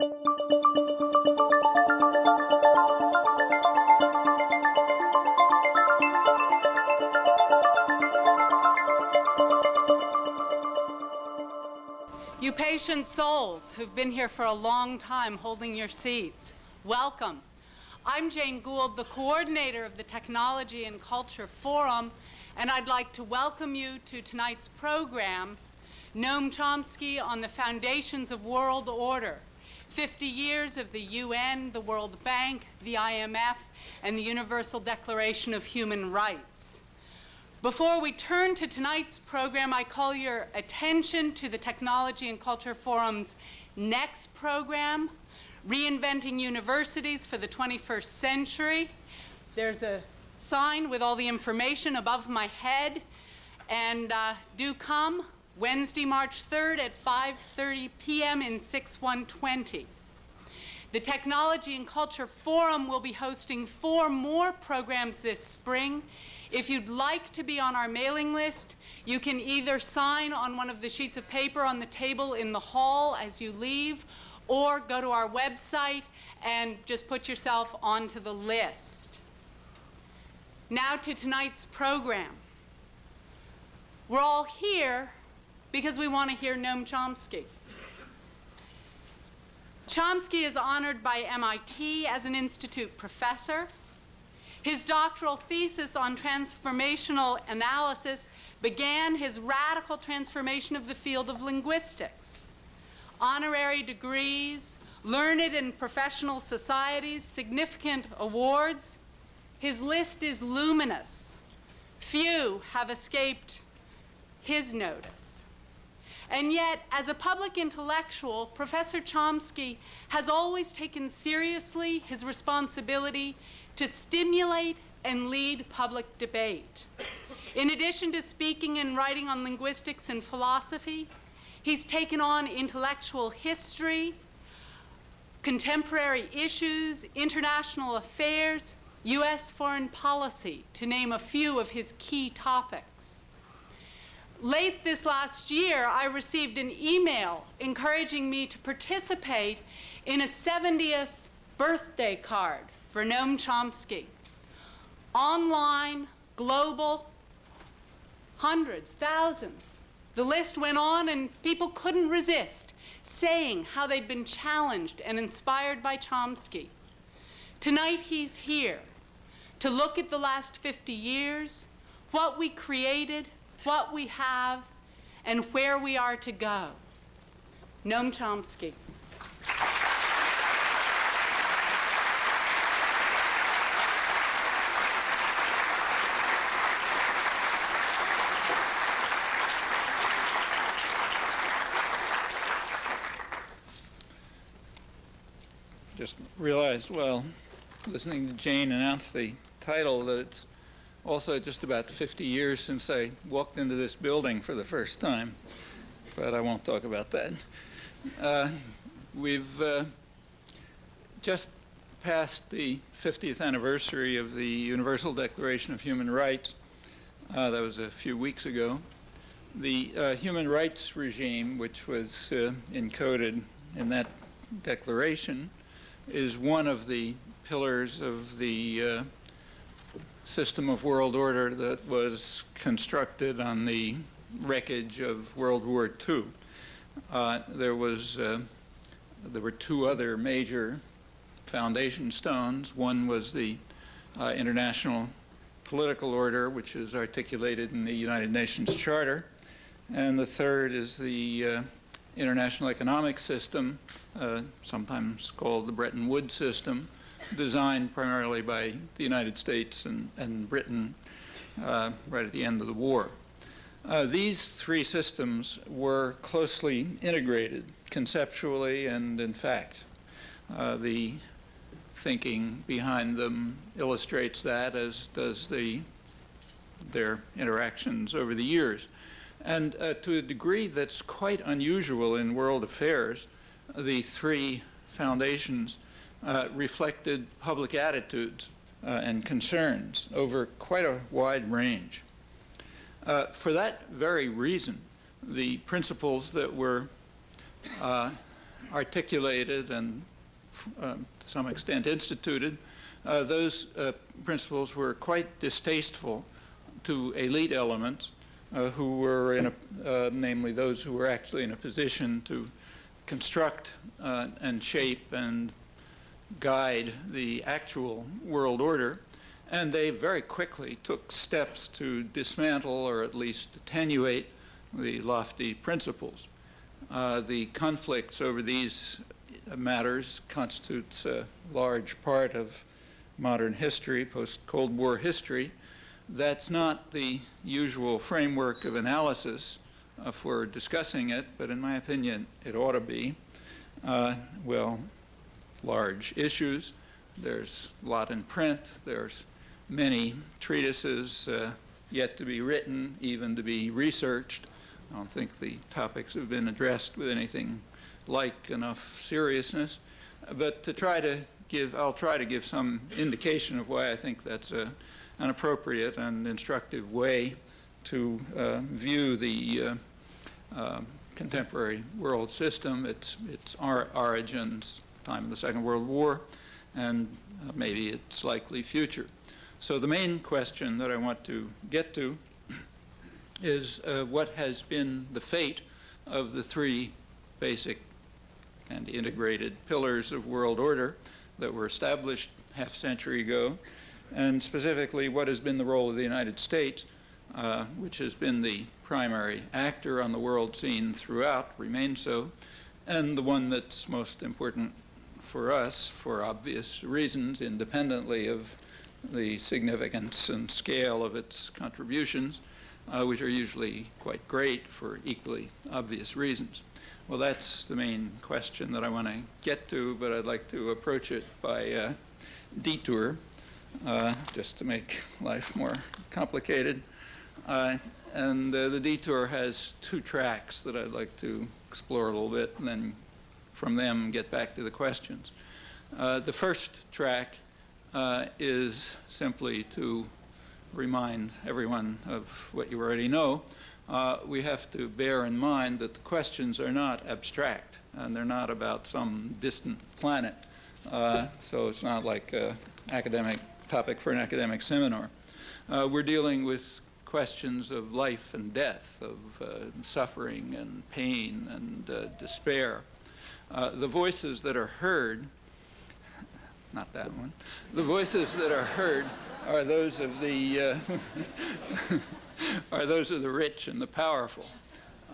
You patient souls who've been here for a long time holding your seats, welcome. I'm Jane Gould, the coordinator of the Technology and Culture Forum, and I'd like to welcome you to tonight's program, Noam Chomsky on the Foundations of World Order, 50 years of the UN, the World Bank, the IMF, and the Universal Declaration of Human Rights. Before we turn to tonight's program, I call your attention to the Technology and Culture Forum's next program, Reinventing Universities for the 21st Century. There's a sign with all the information above my head, and do come Wednesday, March 3rd at 5:30 p.m. in 6120. The Technology and Culture Forum will be hosting 4 more programs this spring. If you'd like to be on our mailing list, you can either sign on one of the sheets of paper on the table in the hall as you leave, or go to our website and just put yourself onto the list. Now to tonight's program. We're all here because we want to hear Noam Chomsky. Chomsky is honored by MIT as an institute professor. His doctoral thesis on transformational analysis began his radical transformation of the field of linguistics. Honorary degrees, learned and professional societies, significant awards. His list is luminous. Few have escaped his notice. And yet, as a public intellectual, Professor Chomsky has always taken seriously his responsibility to stimulate and lead public debate. In addition to speaking and writing on linguistics and philosophy, he's taken on intellectual history, contemporary issues, international affairs, U.S. foreign policy, to name a few of his key topics. Late this last year, I received an email encouraging me to participate in a 70th birthday card for Noam Chomsky. Online, global, hundreds, thousands. The list went on, and people couldn't resist saying how they'd been challenged and inspired by Chomsky. Tonight he's here to look at the last 50 years, what we created, what we have, and where we are to go. Noam Chomsky. Just realized while listening to Jane announce the title that it's also just about 50 years since I walked into this building for the first time, but I won't talk about that. We've just passed the 50th anniversary of the Universal Declaration of Human Rights. That was a few weeks ago. The human rights regime, which was encoded in that declaration, is one of the pillars of the system of world order that was constructed on the wreckage of World War II. There were 2 other major foundation stones. One was the international political order, which is articulated in the United Nations Charter, and the third is the international economic system, sometimes called the Bretton Woods system, designed primarily by the United States and Britain right at the end of the war. These 3 systems were closely integrated conceptually and in fact. The thinking behind them illustrates that, as does their interactions over the years. And to a degree that's quite unusual in world affairs, the 3 foundations reflected public attitudes and concerns over quite a wide range. For that very reason, the principles that were articulated and to some extent instituted, those principles were quite distasteful to elite elements who were in a, namely those who were actually in a position to construct and shape and guide the actual world order. And they very quickly took steps to dismantle or at least attenuate the lofty principles. The conflicts over these matters constitutes a large part of modern history, post-Cold War history. That's not the usual framework of analysis for discussing it, but in my opinion, it ought to be. Well, large issues. There's a lot in print. There's many treatises yet to be written, even to be researched. I don't think the topics have been addressed with anything like enough seriousness. But to try to give, I'll try to give some indication of why I think that's an appropriate and instructive way to view the contemporary world system, its origins, time of the Second World War, and maybe its likely future. So the main question that I want to get to is what has been the fate of the three basic and integrated pillars of world order that were established half a century ago, and specifically what has been the role of the United States, which has been the primary actor on the world scene throughout, remains so, and the one that's most important for us, for obvious reasons, independently of the significance and scale of its contributions, which are usually quite great for equally obvious reasons. Well, that's the main question that I want to get to, but I'd like to approach it by detour, just to make life more complicated. And the detour has two tracks that I'd like to explore a little bit, and then from them get back to the questions. The first track is simply to remind everyone of what you already know. We have to bear in mind that the questions are not abstract, and they're not about some distant planet. So it's not like an academic topic for an academic seminar. We're dealing with questions of life and death, of suffering and pain and despair. The voices that are heard, not that one, the voices that are heard are those of the are those of the rich and the powerful,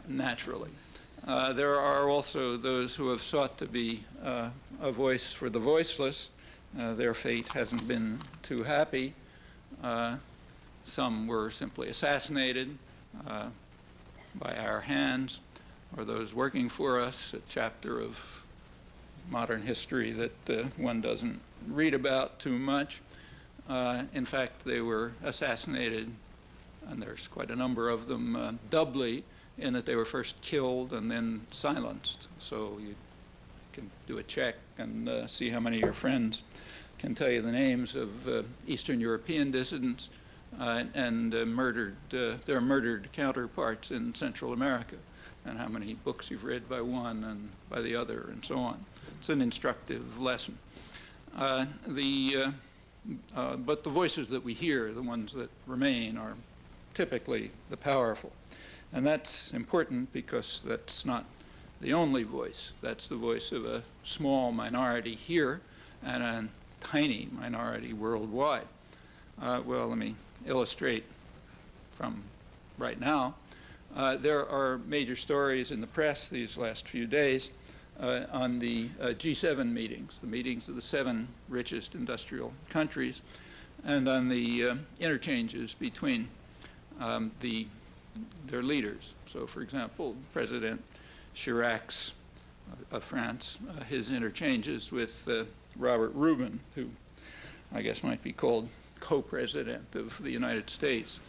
naturally. There are also those who have sought to be a voice for the voiceless. Their fate hasn't been too happy. Some were simply assassinated by our hands, or those working for us, a chapter of modern history that one doesn't read about too much. In fact, they were assassinated, and there's quite a number of them, doubly, in that they were first killed and then silenced. So you can do a check and see how many of your friends can tell you the names of Eastern European dissidents and their murdered counterparts in Central America, and how many books you've read by one and by the other, and so on. It's an instructive lesson. But the voices that we hear, the ones that remain, are typically the powerful. And that's important because that's not the only voice. That's the voice of a small minority here and a tiny minority worldwide. Well, let me illustrate from right now. There are major stories in the press these last few days on the G7 meetings, the meetings of the 7 richest industrial countries, and on the interchanges between their leaders. So, for example, President Chirac's of France, his interchanges with Robert Rubin, who I guess might be called co-president of the United States.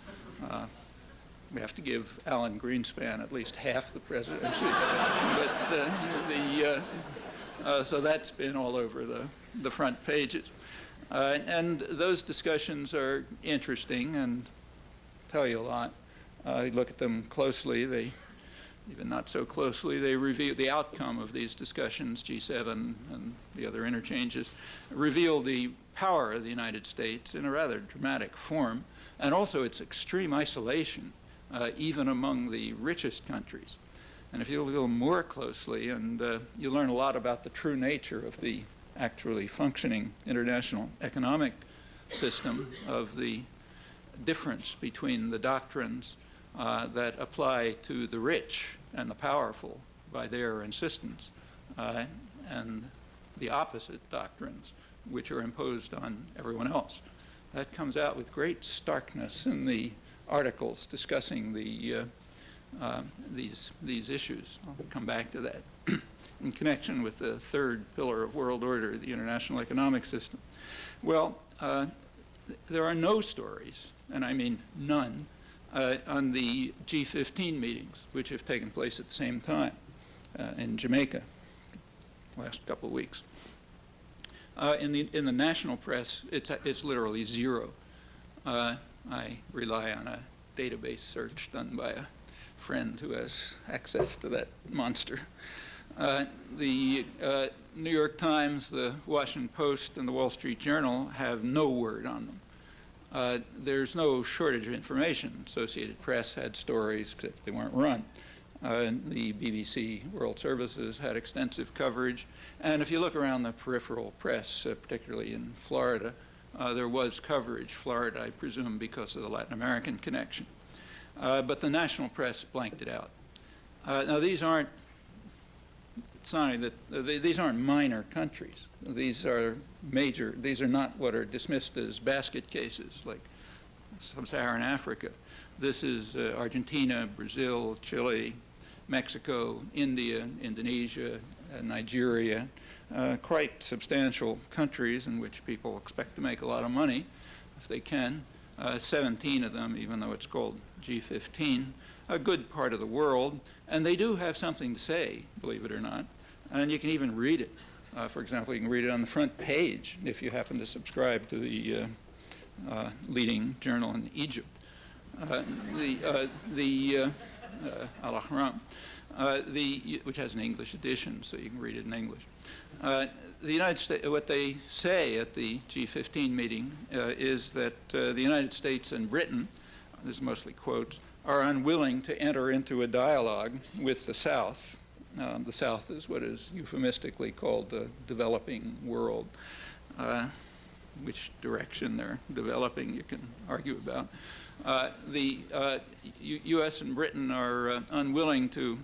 We have to give Alan Greenspan at least half the presidency. But so that's been all over the front pages. And those discussions are interesting and tell you a lot. You look at them closely, they even not so closely, they reveal the outcome of these discussions, G7 and the other interchanges, reveal the power of the United States in a rather dramatic form, and also its extreme isolation, even among the richest countries. And if you look a little more closely, and you learn a lot about the true nature of the actually functioning international economic system, of the difference between the doctrines that apply to the rich and the powerful by their insistence, and the opposite doctrines which are imposed on everyone else. That comes out with great starkness in the articles discussing the, these issues. I'll come back to that in connection with the third pillar of world order, the international economic system. Well, there are no stories, and I mean none, on the G15 meetings, which have taken place at the same time in Jamaica last couple of weeks. In the national press, it's literally zero. I rely on a database search done by a friend who has access to that monster. The New York Times, the Washington Post, and the Wall Street Journal have no word on them. There's no shortage of information. Associated Press had stories, except they weren't run. The BBC World Services had extensive coverage. And if you look around the peripheral press, particularly in Florida, there was coverage. Florida, I presume, because of the Latin American connection. But the national press blanked it out. Now, these aren't these aren't minor countries. These are major. These are not what are dismissed as basket cases, like sub-Saharan Africa. This is Argentina, Brazil, Chile, Mexico, India, Indonesia, Nigeria, quite substantial countries in which people expect to make a lot of money if they can. 17 of them, even though it's called G15, a good part of the world, and they do have something to say, believe it or not, and you can even read it. For example, you can read it on the front page if you happen to subscribe to the leading journal in Egypt. Al-Ahram, which has an English edition, so you can read it in English. The United States, what they say at the G15 meeting is that the United States and Britain, this is mostly quotes, are unwilling to enter into a dialogue with the South. The South is what is euphemistically called the developing world. Which direction they're developing, you can argue about. The U.S. and Britain are unwilling to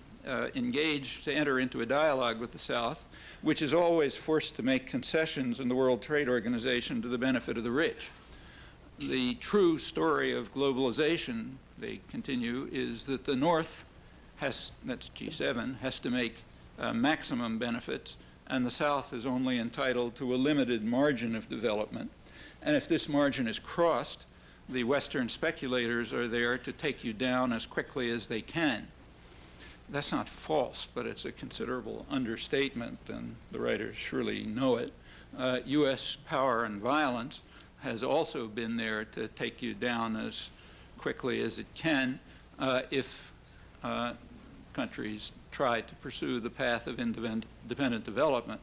engage, to enter into a dialogue with the South, which is always forced to make concessions in the World Trade Organization to the benefit of the rich. The true story of globalization, they continue, is that the North has, that's G7, has to make maximum benefits, and the South is only entitled to a limited margin of development. And if this margin is crossed, the Western speculators are there to take you down as quickly as they can. That's not false, but it's a considerable understatement, and the writers surely know it. U.S. power and violence has also been there to take you down as quickly as it can if countries try to pursue the path of independent development,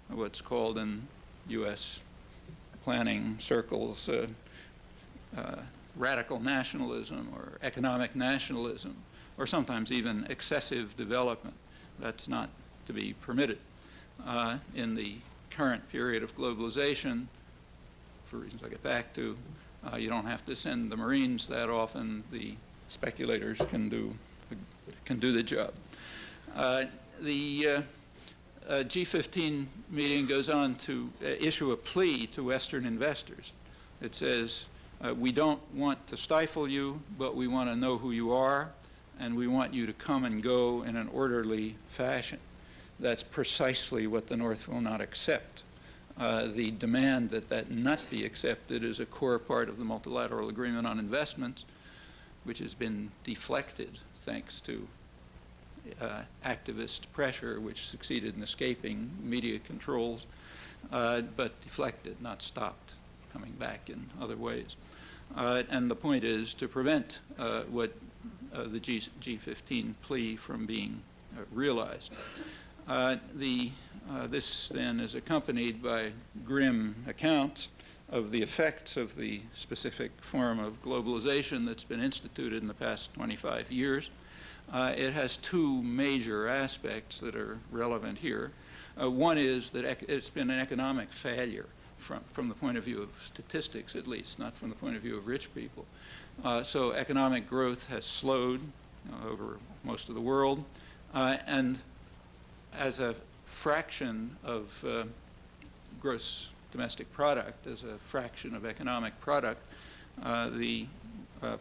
what's called in U.S. planning circles radical nationalism or economic nationalism, or sometimes even excessive development. That's not to be permitted. In the current period of globalization, for reasons I get back to, you don't have to send the Marines that often. The speculators can do the job. The G15 meeting goes on to issue a plea to Western investors. It says, we don't want to stifle you, but we want to know who you are, and we want you to come and go in an orderly fashion. That's precisely what the North will not accept. The demand that that not be accepted is a core part of the multilateral agreement on investments, which has been deflected thanks to activist pressure, which succeeded in escaping media controls, but deflected, not stopped, coming back in other ways. And the point is to prevent what the G15 plea from being realized. This then is accompanied by grim accounts of the effects of the specific form of globalization that's been instituted in the past 25 years. It has two major aspects that are relevant here. One is that it's been an economic failure from the point of view of statistics, at least, not from the point of view of rich people. So economic growth has slowed over most of the world, and as a fraction of gross domestic product, as a fraction of economic product, the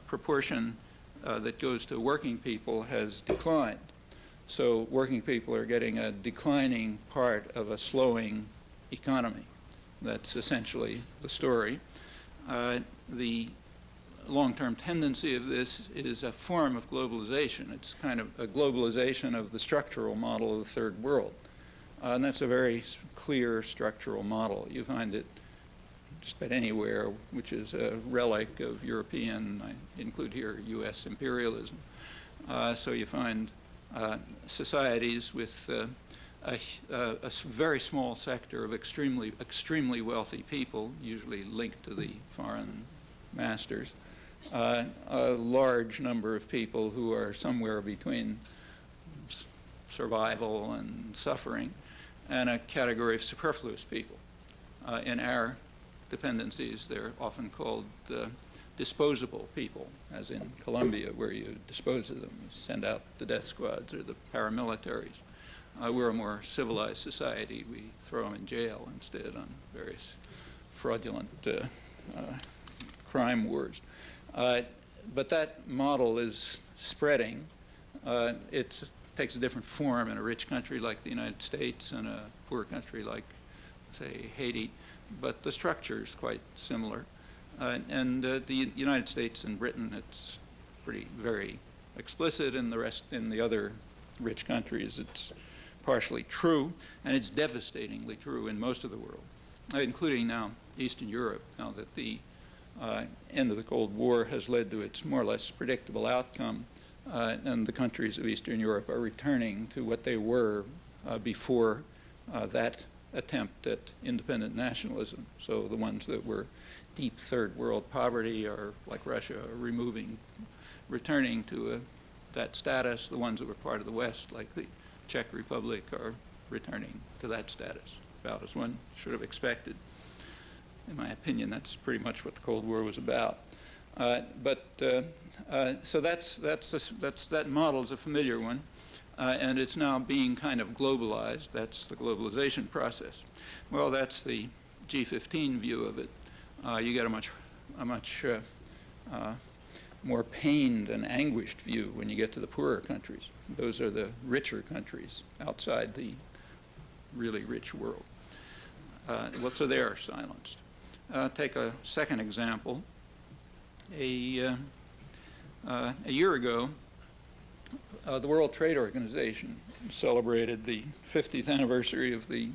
proportion that goes to working people has declined. So working people are getting a declining part of a slowing economy. That's essentially the story. The long-term tendency of this is a form of globalization. It's kind of a globalization of the structural model of the third world. And that's a very clear structural model. You find it just about anywhere, which is a relic of European, I include here US imperialism. So you find societies with a very small sector of extremely wealthy people, usually linked to the foreign masters, a large number of people who are somewhere between survival and suffering, and a category of superfluous people. In our dependencies, they're often called disposable people, as in Colombia, where you dispose of them. You send out the death squads or the paramilitaries. We're a more civilized society. We throw them in jail instead on various fraudulent crime wars. But that model is spreading. It takes a different form in a rich country like the United States and a poor country like, say, Haiti, but the structure is quite similar. The United States and Britain, it's very explicit. In the other rich countries, it's partially true, and it's devastatingly true in most of the world, including now Eastern Europe, now that the end of the Cold War has led to its more or less predictable outcome, and the countries of Eastern Europe are returning to what they were before that attempt at independent nationalism. So the ones that were deep third world poverty are, like Russia, returning to that status. The ones that were part of the West, like the Czech Republic, are returning to that status, about as one should have expected. In my opinion, that's pretty much what the Cold War was about. So that model is a familiar one, and it's now being kind of globalized. That's the globalization process. Well, that's the G15 view of it. You get a much more pained and anguished view when you get to the poorer countries. Those are the richer countries outside the really rich world. So they are silenced. Take a second example. A year ago, the World Trade Organization celebrated the 50th anniversary of the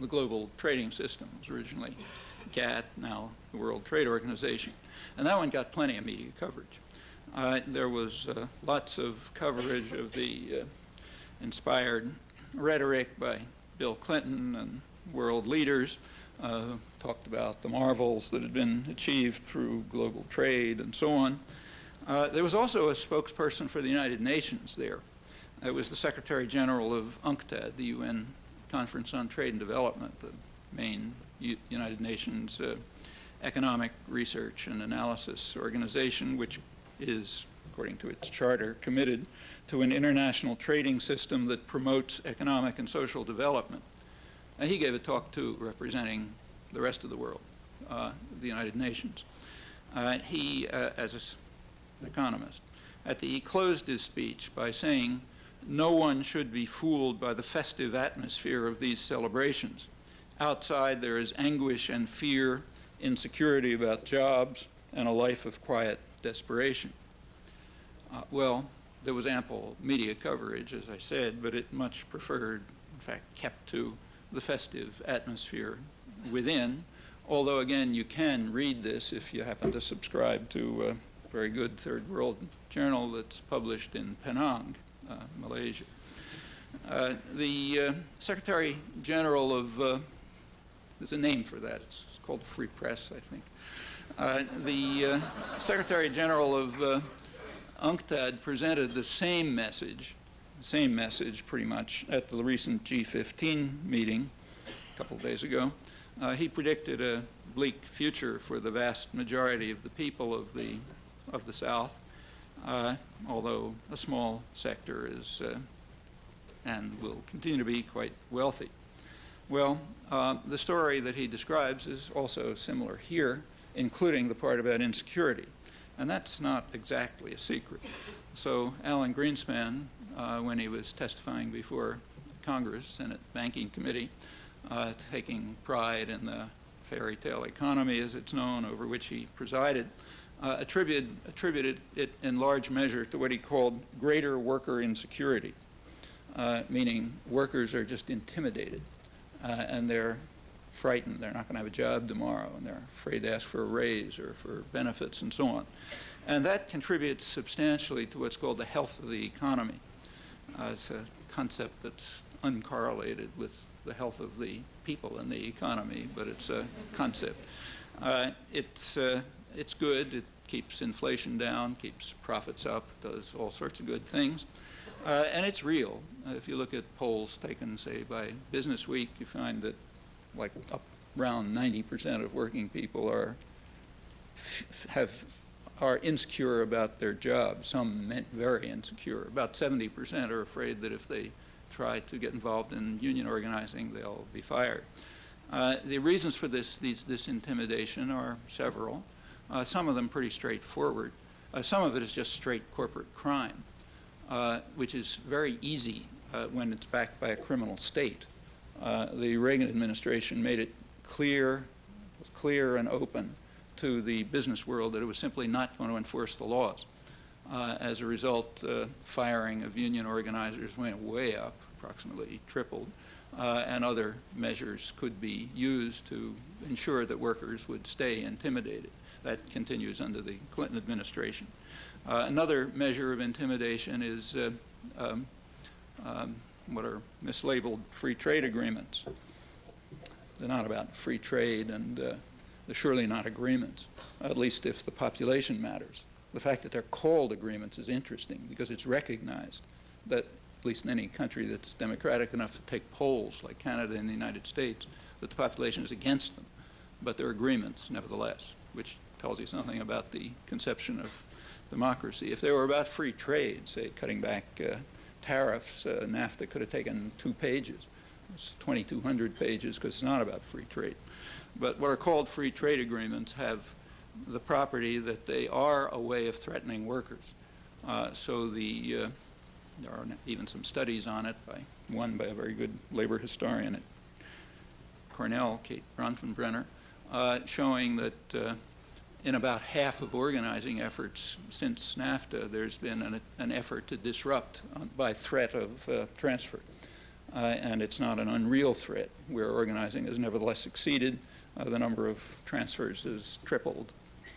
global trading system. It was originally GATT, now the World Trade Organization. And that one got plenty of media coverage. There was lots of coverage of the inspired rhetoric by Bill Clinton and world leaders, talked about the marvels that had been achieved through global trade and so on. There was also a spokesperson for the United Nations there. It was the Secretary General of UNCTAD, the UN Conference on Trade and Development, the main United Nations economic research and analysis organization, which is, according to its charter, committed to an international trading system that promotes economic and social development. And he gave a talk too, representing the rest of the world, the United Nations. He, as an economist, he closed his speech by saying, "No one should be fooled by the festive atmosphere of these celebrations. Outside there is anguish and fear, insecurity about jobs, and a life of quiet desperation." Well, there was ample media coverage, as I said, but it much preferred, in fact, kept to the festive atmosphere within, although, again, you can read this if you happen to subscribe to very good third world journal that's published in Penang, Malaysia. The Secretary General of, there's a name for that, it's called the Free Press, I think. The Secretary General of UNCTAD presented the same message pretty much at the recent G15 meeting a couple of days ago. He predicted a bleak future for the vast majority of the people of the South, although a small sector is and will continue to be quite wealthy. Well, the story that he describes is also similar here, including the part about insecurity. And that's not exactly a secret. So Alan Greenspan, when he was testifying before Congress, Senate Banking Committee, taking pride in the fairy tale economy, as it's known, over which he presided, attributed it in large measure to what he called greater worker insecurity, meaning workers are just intimidated and they're frightened. They're not going to have a job tomorrow, and they're afraid to ask for a raise or for benefits and so on. And that contributes substantially to what's called the health of the economy. It's a concept that's uncorrelated with the health of the people in the economy, but it's a concept. It's good. It keeps inflation down, keeps profits up, does all sorts of good things. And it's real. If you look at polls taken, say, by Business Week, you find that like around 90% of working people are insecure about their jobs. Some very insecure. About 70% are afraid that if they try to get involved in union organizing, they'll be fired. The reasons for this intimidation are several. Some of them pretty straightforward. Some of it is just straight corporate crime, which is very easy when it's backed by a criminal state. The Reagan administration made it clear and open to the business world that it was simply not going to enforce the laws. As a result, firing of union organizers went way up, approximately tripled, and other measures could be used to ensure that workers would stay intimidated. That continues under the Clinton administration. Another measure of intimidation is what are mislabeled free trade agreements. They're not about free trade, and they're surely not agreements, at least if the population matters. The fact that they're called agreements is interesting because it's recognized that, at least in any country that's democratic enough to take polls, like Canada and the United States, that the population is against them. But they're agreements, nevertheless, which tells you something about the conception of democracy. If they were about free trade, say cutting back tariffs, NAFTA could have taken 2 pages. It's 2,200 pages because it's not about free trade. But what are called free trade agreements have the property that they are a way of threatening workers. So there are even some studies on it, one by a very good labor historian at Cornell, Kate Bronfenbrenner, showing that in about half of organizing efforts since NAFTA, there's been an effort to disrupt by threat of transfer. And it's not an unreal threat where organizing has nevertheless succeeded. The number of transfers has tripled.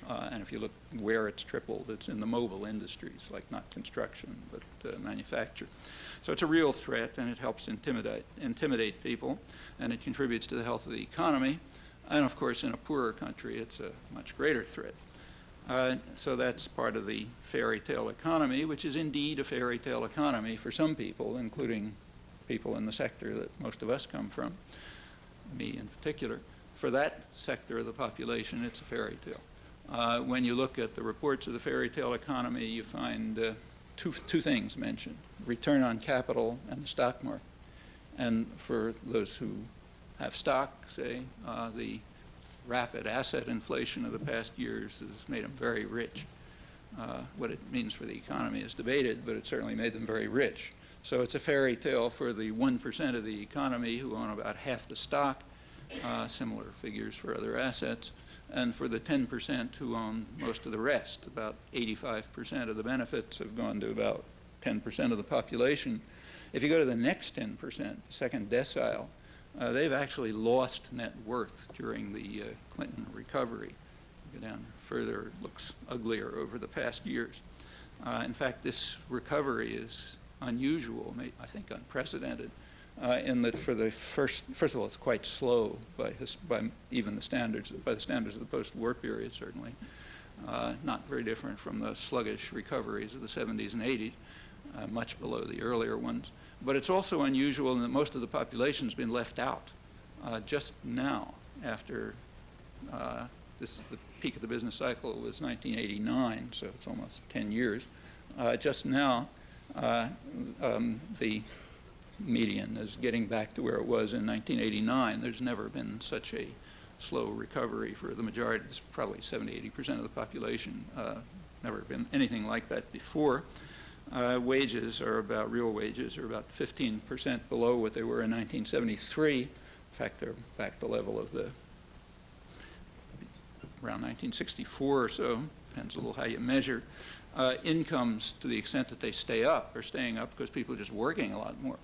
And if you look where it's tripled, it's in the mobile industries, like not construction, but manufacture. So it's a real threat, and it helps intimidate people, and it contributes to the health of the economy. And of course, in a poorer country, it's a much greater threat. So that's part of the fairy tale economy, which is indeed a fairy tale economy for some people, including people in the sector that most of us come from, me in particular. For that sector of the population, it's a fairy tale. When you look at the reports of the fairy tale economy, you find two things mentioned: return on capital and the stock market. And for those who have stock, say, the rapid asset inflation of the past years has made them very rich. What it means for the economy is debated, but it certainly made them very rich. So it's a fairy tale for the 1% of the economy who own about half the stock, similar figures for other assets, and for the 10% who own most of the rest. About 85% of the benefits have gone to about 10% of the population. If you go to the next 10%, the second decile, they've actually lost net worth during the Clinton recovery. go down further, it looks uglier over the past years. In fact, this recovery is unusual, I think unprecedented, in that for the first of all, it's quite slow by even the standards, by the standards of the post-war period, certainly. Not very different from the sluggish recoveries of the 70s and 80s, much below the earlier ones. But it's also unusual in that most of the population has been left out just now after the peak of the business cycle was 1989, so it's almost 10 years. Just now, the median is getting back to where it was in 1989. There's never been such a slow recovery for the majority. It's probably 70–80% of the population. Never been anything like that before. Wages are about, real wages are about 15% below what they were in 1973. In fact, they're back to the level of the around 1964 or so, depends a little how you measure. Incomes, to the extent that they stay up, are staying up because people are just working a lot more.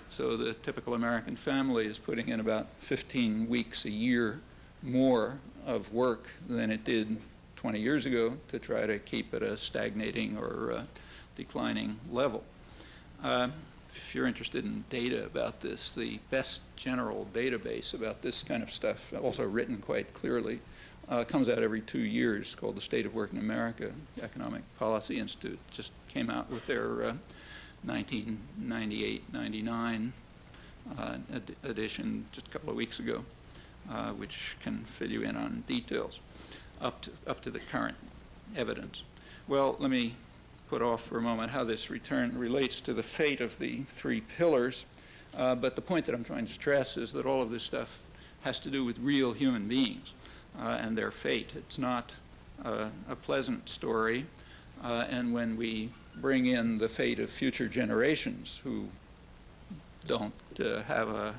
So the typical American family is putting in about 15 weeks a year more of work than it did 20 years ago to try to keep at a stagnating or declining level. If you're interested in data about this, the best general database about this kind of stuff, also written quite clearly, comes out every 2 years, called the State of Work in America. The Economic Policy Institute just came out with their 1998-99 edition just a couple of weeks ago, which can fill you in on details up to the current evidence. Well, let me put off for a moment how this return relates to the fate of the three pillars, but the point that I'm trying to stress is that all of this stuff has to do with real human beings and their fate. It's not a pleasant story, and when we bring in the fate of future generations who don't have a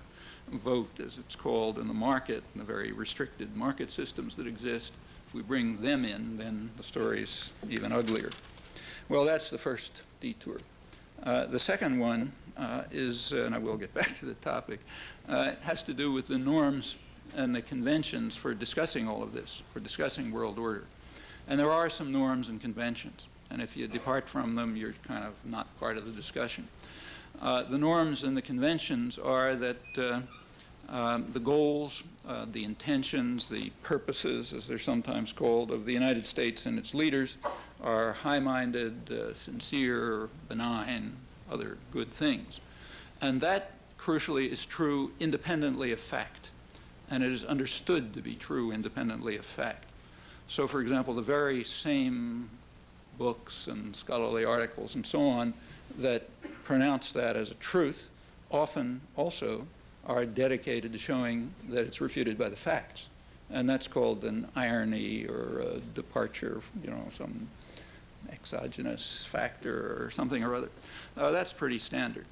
vote, as it's called, in the market, in the very restricted market systems that exist, if we bring them in, then the story's even uglier. Well, that's the first detour. The second one is, and I will get back to the topic, has to do with the norms and the conventions for discussing all of this, for discussing world order. And there are some norms and conventions, and if you depart from them, you're kind of not part of the discussion. The norms and the conventions are that the goals, the intentions, the purposes, as they're sometimes called, of the United States and its leaders are high-minded, sincere, benign, other good things. And that, crucially, is true independently of fact. And it is understood to be true independently of fact. So, for example, the very same books and scholarly articles and so on that pronounce that as a truth often also are dedicated to showing that it's refuted by the facts. And that's called an irony or a departure, some exogenous factor or something or other. That's pretty standard.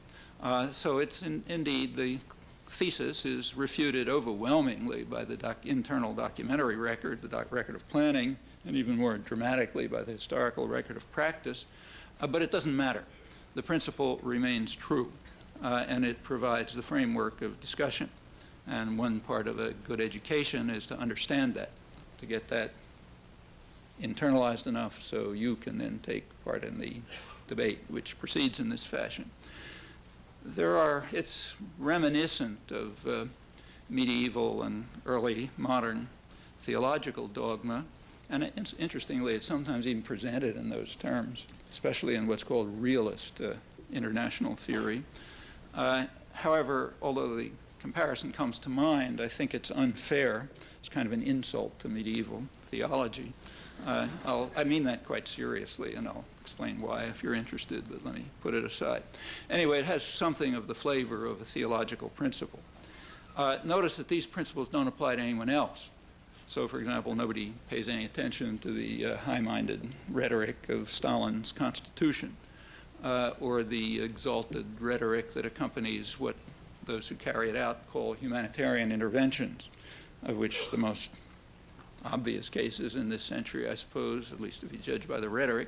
So it's indeed the thesis is refuted overwhelmingly by the internal documentary record, the record of planning, and even more dramatically by the historical record of practice. But it doesn't matter. The principle remains true, and it provides the framework of discussion. And one part of a good education is to understand that, to get that internalized enough so you can then take part in the debate which proceeds in this fashion. It's reminiscent of medieval and early modern theological dogma, and interestingly, it's sometimes even presented in those terms, especially in what's called realist international theory. However, although the comparison comes to mind, I think it's unfair. It's kind of an insult to medieval theology. I mean that quite seriously, and I'll explain why if you're interested, but let me put it aside. Anyway, it has something of the flavor of a theological principle. Notice that these principles don't apply to anyone else. So, for example, nobody pays any attention to the high-minded rhetoric of Stalin's constitution or the exalted rhetoric that accompanies what those who carry it out call humanitarian interventions, of which the most obvious cases in this century, I suppose, at least if you judge by the rhetoric,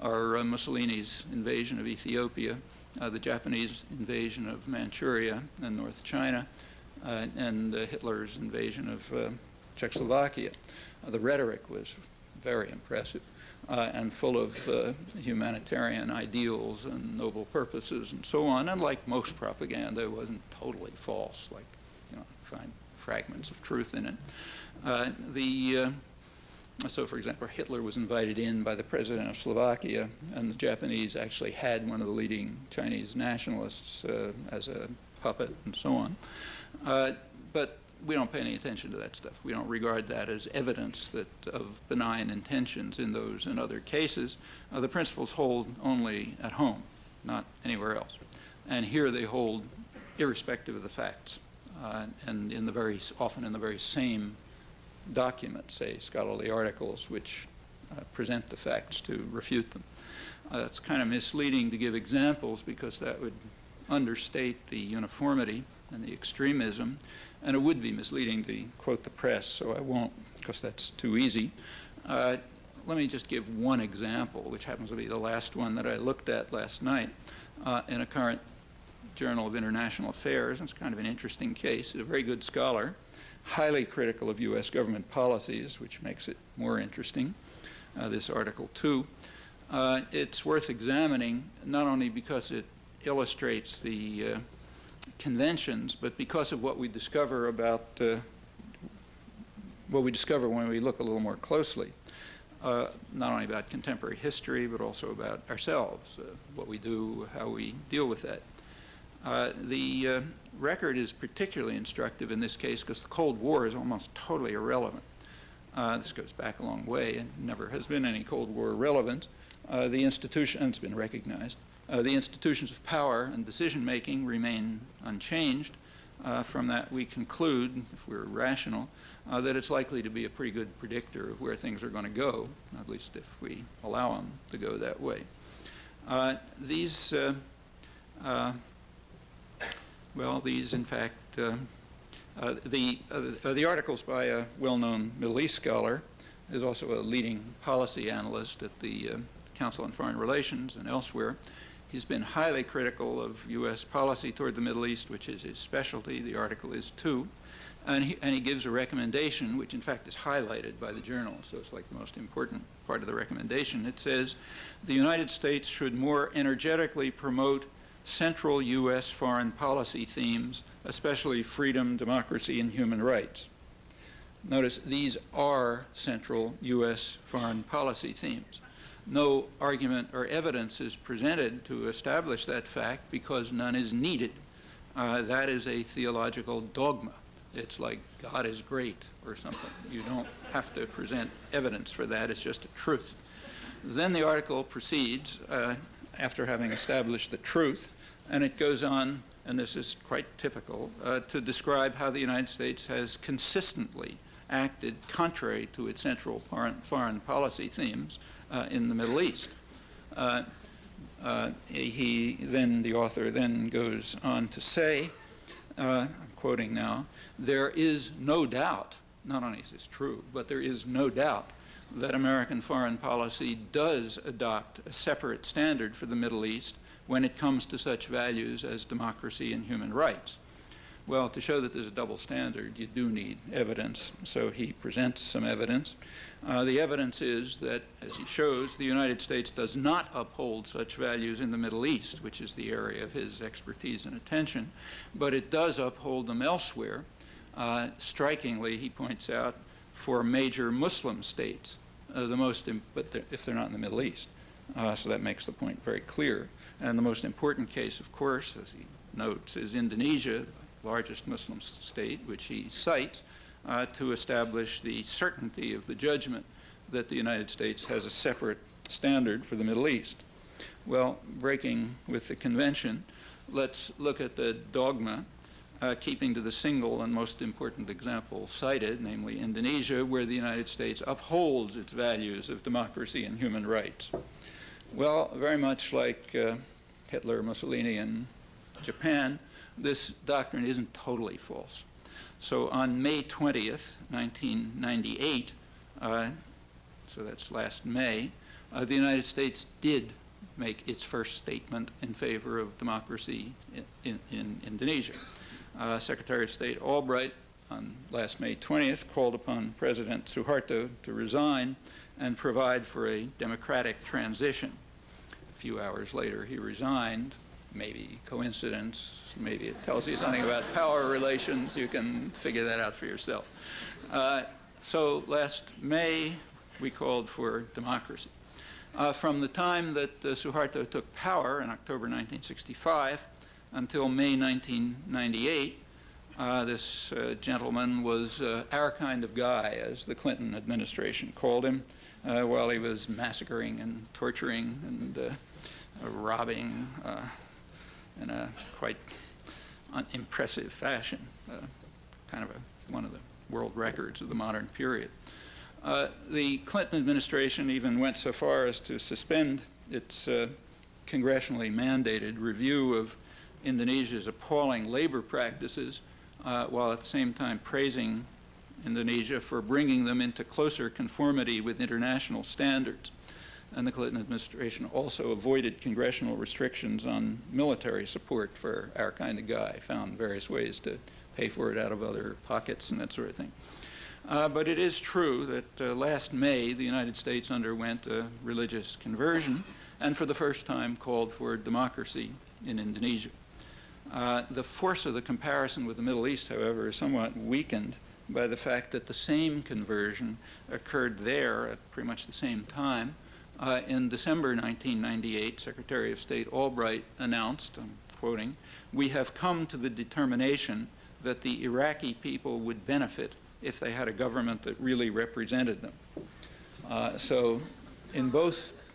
are Mussolini's invasion of Ethiopia, the Japanese invasion of Manchuria and North China, and Hitler's invasion of Czechoslovakia. The rhetoric was very impressive and full of humanitarian ideals and noble purposes and so on. And like most propaganda, it wasn't totally false, like, you know, find fragments of truth in it. So, for example, Hitler was invited in by the president of Slovakia, and the Japanese actually had one of the leading Chinese nationalists as a puppet and so on. But we don't pay any attention to that stuff. We don't regard that as evidence of benign intentions in those and other cases. The principles hold only at home, not anywhere else. And here they hold irrespective of the facts, and often in the very same documents, say scholarly articles, which present the facts to refute them. It's kind of misleading to give examples because that would understate the uniformity and the extremism, and it would be misleading to quote the press, so I won't, because that's too easy. Let me just give one example, which happens to be the last one that I looked at last night in a current Journal of International Affairs. It's kind of an interesting case. He's a very good scholar, highly critical of U.S. government policies, which makes it more interesting, this article too. It's worth examining, not only because it illustrates the conventions, but because of what we discover about what we discover when we look a little more closely, not only about contemporary history, but also about ourselves, what we do, how we deal with that. The record is particularly instructive in this case because the Cold War is almost totally irrelevant. This goes back a long way and never has been any Cold War relevant. The institution, and it's been recognized, the institutions of power and decision-making remain unchanged. From that, we conclude, if we're rational, that it's likely to be a pretty good predictor of where things are going to go, at least if we allow them to go that way. These, in fact, the articles by a well-known Middle East scholar is also a leading policy analyst at the Council on Foreign Relations and elsewhere. He's been highly critical of U.S. policy toward the Middle East, which is his specialty. The article is too. And he gives a recommendation, which in fact is highlighted by the journal, so it's like the most important part of the recommendation. It says, the United States should more energetically promote central U.S. foreign policy themes, especially freedom, democracy, and human rights. Notice these are central U.S. foreign policy themes. No argument or evidence is presented to establish that fact because none is needed. That is a theological dogma. It's like God is great or something. You don't have to present evidence for that. It's just a truth. Then the article proceeds, after having established the truth, and it goes on, and this is quite typical, to describe how the United States has consistently acted contrary to its central foreign policy themes in the Middle East. The author then goes on to say, I'm quoting now, there is no doubt, not only is this true, but there is no doubt that American foreign policy does adopt a separate standard for the Middle East when it comes to such values as democracy and human rights. Well, to show that there's a double standard, you do need evidence, so he presents some evidence. The evidence is that, as he shows, the United States does not uphold such values in the Middle East, which is the area of his expertise and attention, but it does uphold them elsewhere. Strikingly, he points out, for major Muslim states, if they're not in the Middle East. So that makes the point very clear. And the most important case, of course, as he notes, is Indonesia, the largest Muslim state, which he cites to establish the certainty of the judgment that the United States has a separate standard for the Middle East. Well, breaking with the convention, let's look at the dogma, keeping to the single and most important example cited, namely Indonesia, where the United States upholds its values of democracy and human rights. Well, very much like Hitler, Mussolini, and Japan, this doctrine isn't totally false. So on May 20th, 1998, so that's last May, the United States did make its first statement in favor of democracy in Indonesia. Secretary of State Albright on last May 20th, called upon President Suharto to resign and provide for a democratic transition. A few hours later, he resigned. Maybe coincidence, maybe it tells you something about power relations. You can figure that out for yourself. So last May, we called for democracy. From the time that Suharto took power in October 1965 until May 1998, this gentleman was our kind of guy, as the Clinton administration called him, while he was massacring and torturing and robbing in a quite impressive fashion, kind of one of the world records of the modern period. The Clinton administration even went so far as to suspend its congressionally mandated review of Indonesia's appalling labor practices, while at the same time praising Indonesia for bringing them into closer conformity with international standards. And the Clinton administration also avoided congressional restrictions on military support for our kind of guy, found various ways to pay for it out of other pockets and that sort of thing. But it is true that last May, the United States underwent a religious conversion and for the first time called for democracy in Indonesia. The force of the comparison with the Middle East, however, is somewhat weakened by the fact that the same conversion occurred there at pretty much the same time. In December 1998, Secretary of State Albright announced, I'm quoting, "We have come to the determination that the Iraqi people would benefit if they had a government that really represented them." So in both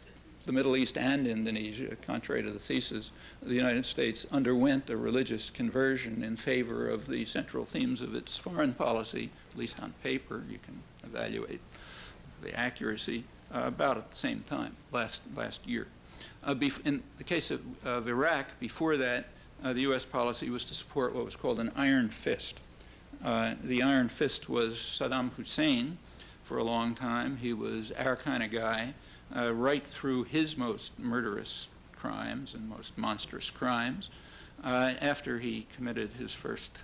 the Middle East and Indonesia, contrary to the thesis, the United States underwent a religious conversion in favor of the central themes of its foreign policy, at least on paper. You can evaluate the accuracy about at the same time, last year. In the case of Iraq, before that, the U.S. policy was to support what was called an iron fist. The iron fist was Saddam Hussein for a long time. He was our kind of guy, right through his most murderous crimes and most monstrous crimes. After he committed his first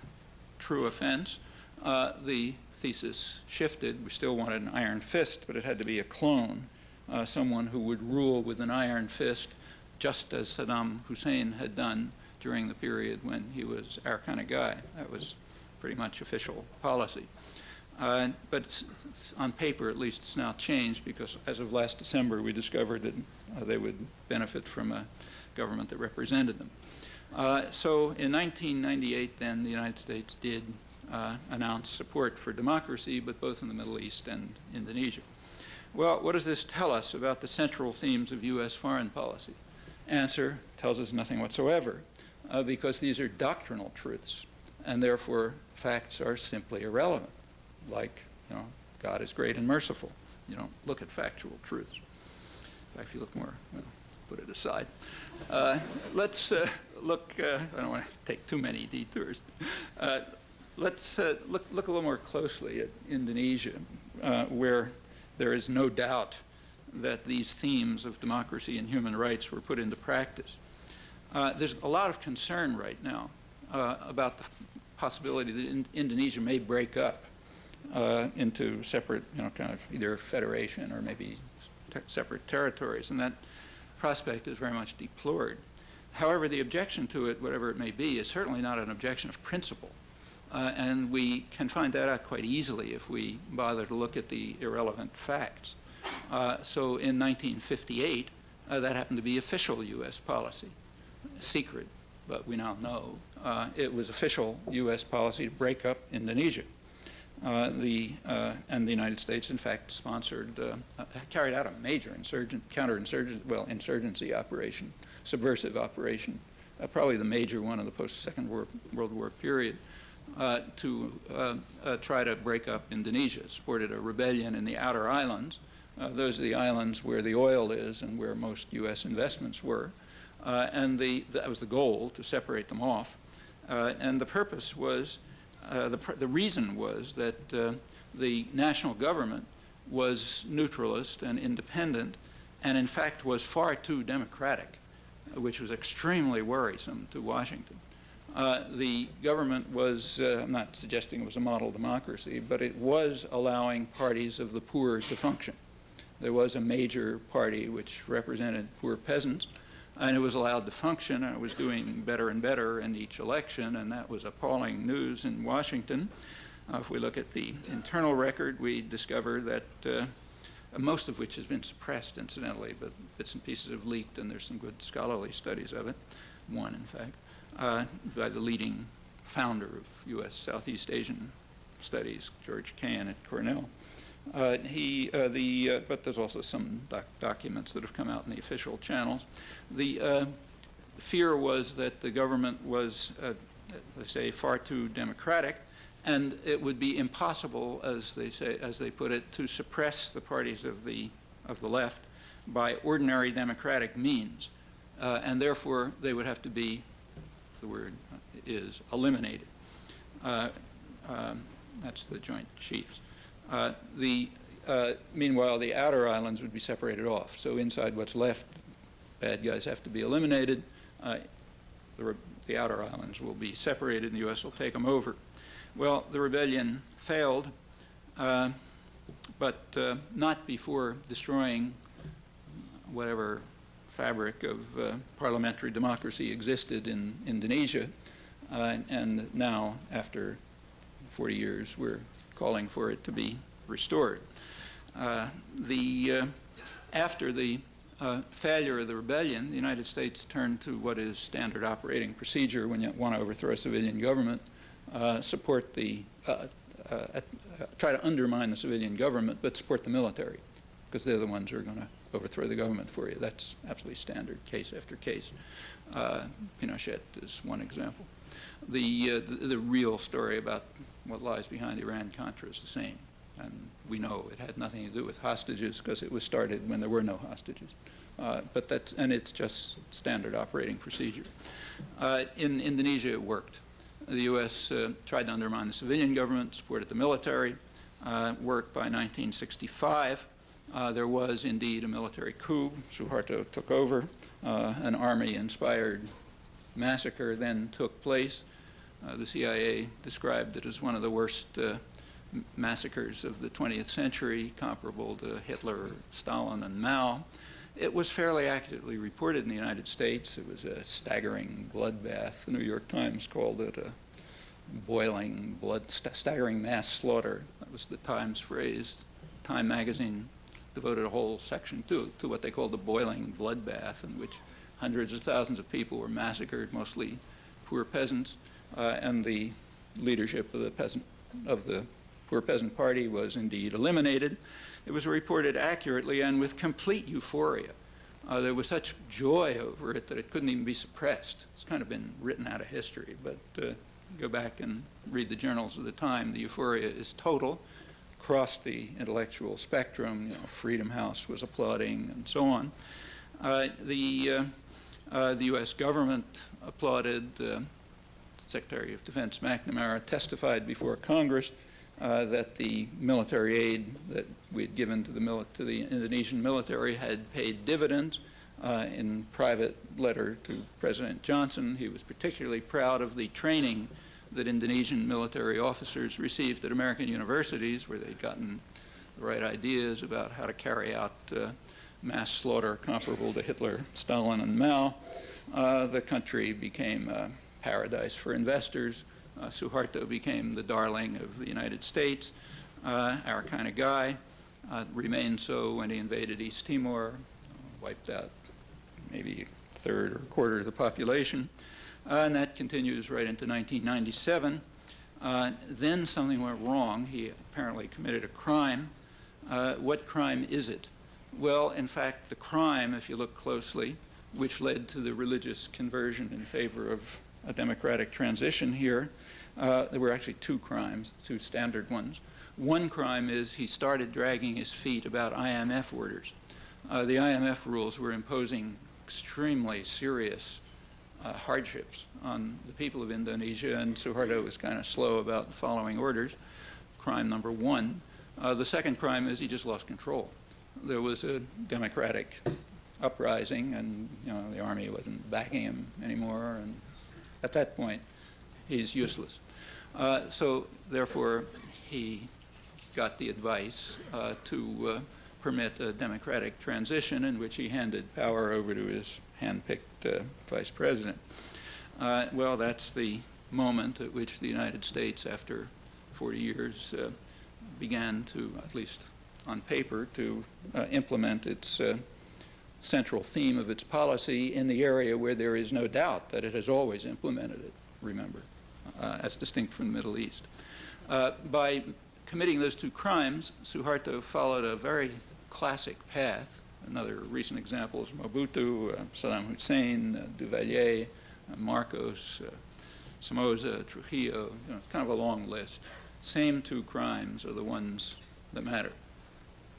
true offense, the thesis shifted. We still wanted an iron fist, but it had to be a clone, someone who would rule with an iron fist, just as Saddam Hussein had done during the period when he was our kind of guy. That was pretty much official policy. But it's on paper, at least, it's now changed because as of last December, we discovered that they would benefit from a government that represented them. So in 1998, then, the United States did announce support for democracy, but both in the Middle East and Indonesia. Well, what does this tell us about the central themes of U.S. foreign policy? Answer, tells us nothing whatsoever, because these are doctrinal truths, and therefore facts are simply irrelevant. Like, God is great and merciful. You don't look at factual truths. In fact, if you look more, well, put it aside. Let's look, I don't want to take too many detours. Let's look a little more closely at Indonesia, where there is no doubt that these themes of democracy and human rights were put into practice. There's a lot of concern right now about the possibility that Indonesia may break up into separate, kind of either federation or maybe separate territories, and that prospect is very much deplored. However, the objection to it, whatever it may be, is certainly not an objection of principle. And we can find that out quite easily if we bother to look at the irrelevant facts. So in 1958, that happened to be official U.S. policy, secret, but we now know it was official U.S. policy to break up Indonesia. And the United States, in fact, carried out a major insurgency operation, subversive operation, probably the major one of the post-Second World War period, to try to break up Indonesia. It supported a rebellion in the outer islands. Those are the islands where the oil is and where most U.S. investments were. And that was the goal, to separate them off. And the purpose was, the reason was that the national government was neutralist and independent, and in fact was far too democratic, which was extremely worrisome to Washington. The government was, I'm not suggesting it was a model democracy, but it was allowing parties of the poor to function. There was a major party which represented poor peasants, and it was allowed to function, and it was doing better and better in each election, and that was appalling news in Washington. If we look at the internal record, we discover that most of which has been suppressed, incidentally, but bits and pieces have leaked, and there's some good scholarly studies of it, one, in fact, by the leading founder of U.S. Southeast Asian Studies, George Cahan at Cornell. But there's also some documents that have come out in the official channels. The fear was that the government was, let's say, far too democratic, and it would be impossible, as they put it, to suppress the parties of the left by ordinary democratic means, and therefore they would have to be, the word is, eliminated. That's the Joint Chiefs. Meanwhile, the outer islands would be separated off. So inside what's left, bad guys have to be eliminated. The outer islands will be separated, and the U.S. will take them over. Well, the rebellion failed, but not before destroying whatever fabric of parliamentary democracy existed in Indonesia. And now, after 40 years, we're calling for it to be restored. After the failure of the rebellion, the United States turned to what is standard operating procedure when you want to overthrow a civilian government, try to undermine the civilian government, but support the military, because they're the ones who are going to overthrow the government for you. That's absolutely standard, case after case. Pinochet is one example. The real story about what lies behind Iran-Contra is the same. And we know it had nothing to do with hostages because it was started when there were no hostages. And it's just standard operating procedure. In Indonesia, it worked. The U.S. tried to undermine the civilian government, supported the military, worked by 1965. There was indeed a military coup. Suharto took over. An army-inspired massacre then took place. The CIA described it as one of the worst massacres of the 20th century, comparable to Hitler, Stalin, and Mao. It was fairly accurately reported in the United States. It was a staggering bloodbath. The New York Times called it a boiling staggering mass slaughter. That was the Times phrase. Time magazine devoted a whole section to what they called the boiling bloodbath, in which hundreds of thousands of people were massacred, mostly poor peasants, and the leadership of the Poor Peasant Party was indeed eliminated. It was reported accurately and with complete euphoria. There was such joy over it that it couldn't even be suppressed. It's kind of been written out of history, but go back and read the journals of the time. The euphoria is total, across the intellectual spectrum. Freedom House was applauding and so on. The U.S. government applauded. Secretary of Defense McNamara testified before Congress that the military aid that we had given to the Indonesian military had paid dividends. In private letter to President Johnson, he was particularly proud of the training that Indonesian military officers received at American universities, where they'd gotten the right ideas about how to carry out mass slaughter comparable to Hitler, Stalin, and Mao. The country became a paradise for investors. Suharto became the darling of the United States, our kind of guy. Remained so when he invaded East Timor, wiped out maybe a third or a quarter of the population. And that continues right into 1997. Then something went wrong. He apparently committed a crime. What crime is it? Well, in fact, the crime, if you look closely, which led to the religious conversion in favor of a democratic transition here, there were actually two crimes, two standard ones. One crime is he started dragging his feet about IMF orders. The IMF rules were imposing extremely serious hardships on the people of Indonesia, and Suharto was kind of slow about following orders. Crime number one. The second crime is he just lost control. There was a democratic uprising, and the army wasn't backing him anymore. And at that point, he's useless. So therefore, he got the advice to permit a democratic transition in which he handed power over to his hand-picked vice president. Well, that's the moment at which the United States, after 40 years, began to, at least on paper, to implement its central theme of its policy in the area where there is no doubt that it has always implemented it, remember, as distinct from the Middle East. By committing those two crimes, Suharto followed a very classic path. Another recent example is Mobutu, Saddam Hussein, Duvalier, Marcos, Somoza, Trujillo. It's kind of a long list. Same two crimes are the ones that matter.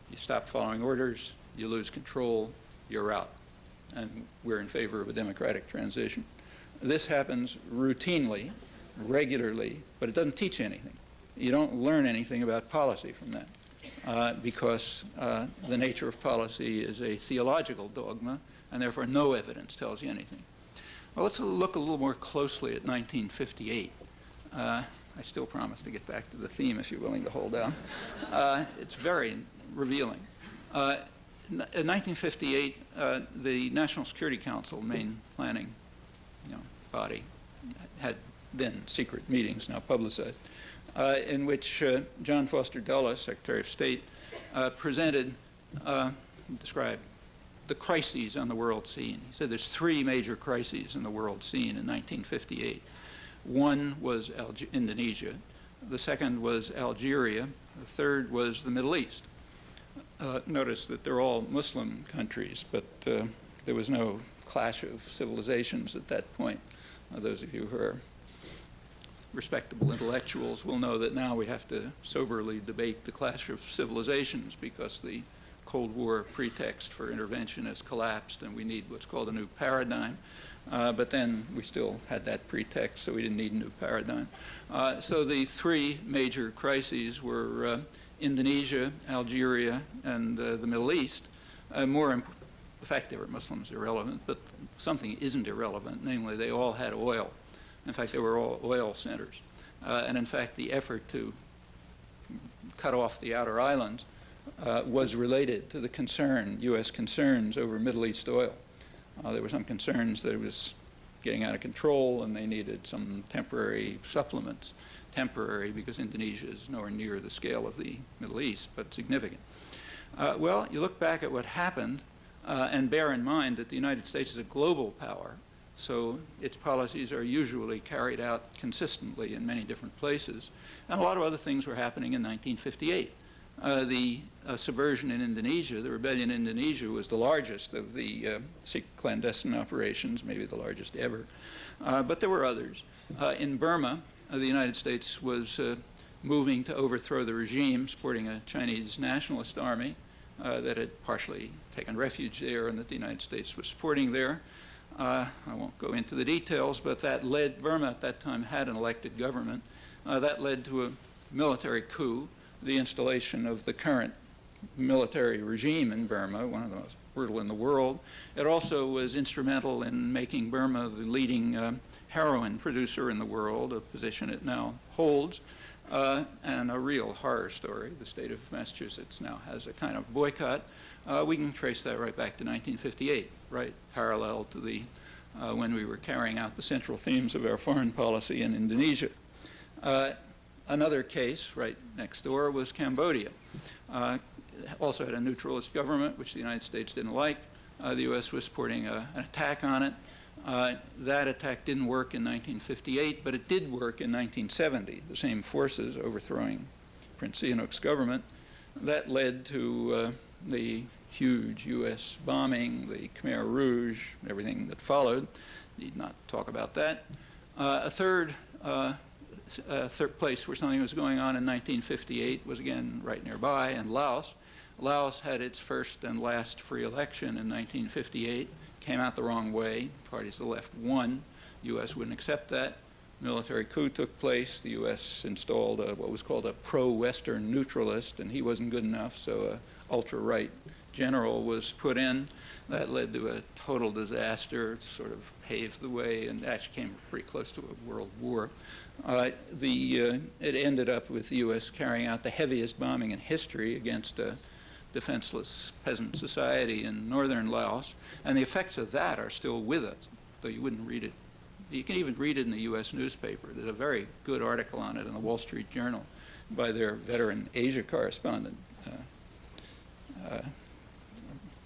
You stop following orders, you lose control, you're out. And we're in favor of a democratic transition. This happens routinely, regularly, but it doesn't teach anything. You don't learn anything about policy from that because the nature of policy is a theological dogma, and therefore no evidence tells you anything. Well, let's look a little more closely at 1958. I still promise to get back to the theme if you're willing to hold out. It's very revealing. In 1958, the National Security Council, main planning body, had then secret meetings, now publicized, in which John Foster Dulles, Secretary of State, described the crises on the world scene. He said there's three major crises in the world scene in 1958. One was Indonesia, the second was Algeria, the third was the Middle East. Notice that they're all Muslim countries, but there was no clash of civilizations at that point. Those of you who are respectable intellectuals will know that now we have to soberly debate the clash of civilizations because the Cold War pretext for intervention has collapsed and we need what's called a new paradigm. But then we still had that pretext, so we didn't need a new paradigm. So the three major crises were Indonesia, Algeria, and the Middle East. In fact, they were Muslims irrelevant, but something isn't irrelevant, namely they all had oil. In fact, they were all oil centers. And in fact, the effort to cut off the outer islands was related to the U.S. concerns over Middle East oil. There were some concerns that it was getting out of control and they needed some temporary supplements. Temporary because Indonesia is nowhere near the scale of the Middle East, but significant. Well, you look back at what happened and bear in mind that the United States is a global power, so its policies are usually carried out consistently in many different places. And a lot of other things were happening in 1958. The subversion in Indonesia, the rebellion in Indonesia, was the largest of the clandestine operations, maybe the largest ever. But there were others. In Burma, the United States was moving to overthrow the regime, supporting a Chinese nationalist army that had partially taken refuge there and that the United States was supporting there. I won't go into the details, but that led, Burma at that time had an elected government. That led to a military coup, the installation of the current military regime in Burma, one of the most brutal in the world. It also was instrumental in making Burma the leading heroin producer in the world, a position it now holds, and a real horror story. The state of Massachusetts now has a kind of boycott. We can trace that right back to 1958, right parallel to the when we were carrying out the central themes of our foreign policy in Indonesia. Another case right next door was Cambodia. Also had a neutralist government, which the United States didn't like. The U.S. was supporting an attack on it. That attack didn't work in 1958, but it did work in 1970, the same forces overthrowing Prince Sihanouk's government. That led to the huge U.S. bombing, the Khmer Rouge, everything that followed. Need not talk about that. A third place where something was going on in 1958 was again right nearby in Laos. Laos had its first and last free election in 1958, came out the wrong way, parties to the left won. The U.S. wouldn't accept that. Military coup took place. The U.S. installed what was called a pro-Western neutralist, and he wasn't good enough, so an ultra-right general was put in. That led to a total disaster. It sort of paved the way and actually came pretty close to a world war. It ended up with the U.S. carrying out the heaviest bombing in history against a defenseless peasant society in northern Laos. And the effects of that are still with us, though you wouldn't read it. You can even read it in the U.S. newspaper. There's a very good article on it in the Wall Street Journal by their veteran Asia correspondent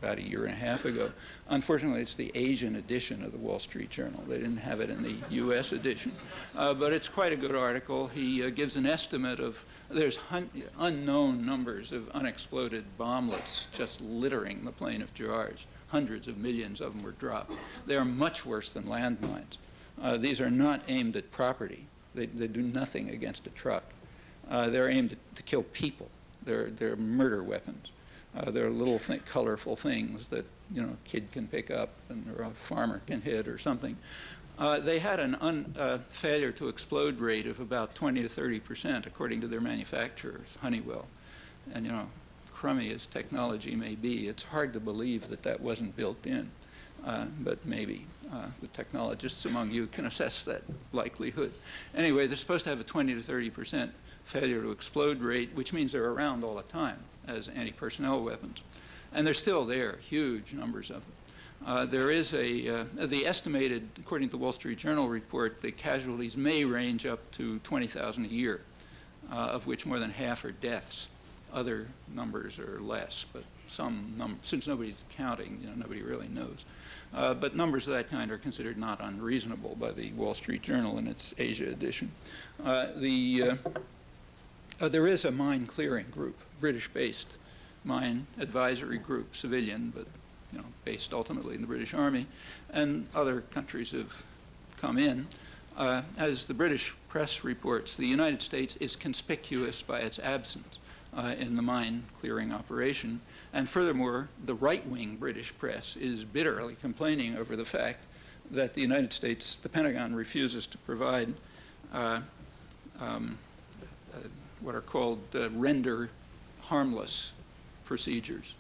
about a year and a half ago. Unfortunately, it's the Asian edition of the Wall Street Journal. They didn't have it in the U.S. edition. But it's quite a good article. He gives an estimate of, there's unknown numbers of unexploded bomblets just littering the plain of George. Hundreds of millions of them were dropped. They are much worse than landmines. These are not aimed at property. They do nothing against a truck. They're aimed to kill people. They're murder weapons. They're little colorful things that a kid can pick up or a farmer can hit or something. They had a failure to explode rate of about 20 to 30%, according to their manufacturers, Honeywell. And crummy as technology may be, it's hard to believe that that wasn't built in. But maybe the technologists among you can assess that likelihood. Anyway, they're supposed to have a 20 to 30% failure to explode rate, which means they're around all the time as anti-personnel weapons. And they're still there, huge numbers of them. There is the estimated, according to the Wall Street Journal report, the casualties may range up to 20,000 a year, of which more than half are deaths. Other numbers are less, but since nobody's counting, nobody really knows. But numbers of that kind are considered not unreasonable by the Wall Street Journal in its Asia edition. There is a mine clearing group, British-based mine advisory group, civilian, but based ultimately in the British Army, and other countries have come in. As the British press reports, the United States is conspicuous by its absence in the mine clearing operation. And furthermore, the right-wing British press is bitterly complaining over the fact that the United States, the Pentagon, refuses to provide what are called render harmless procedures,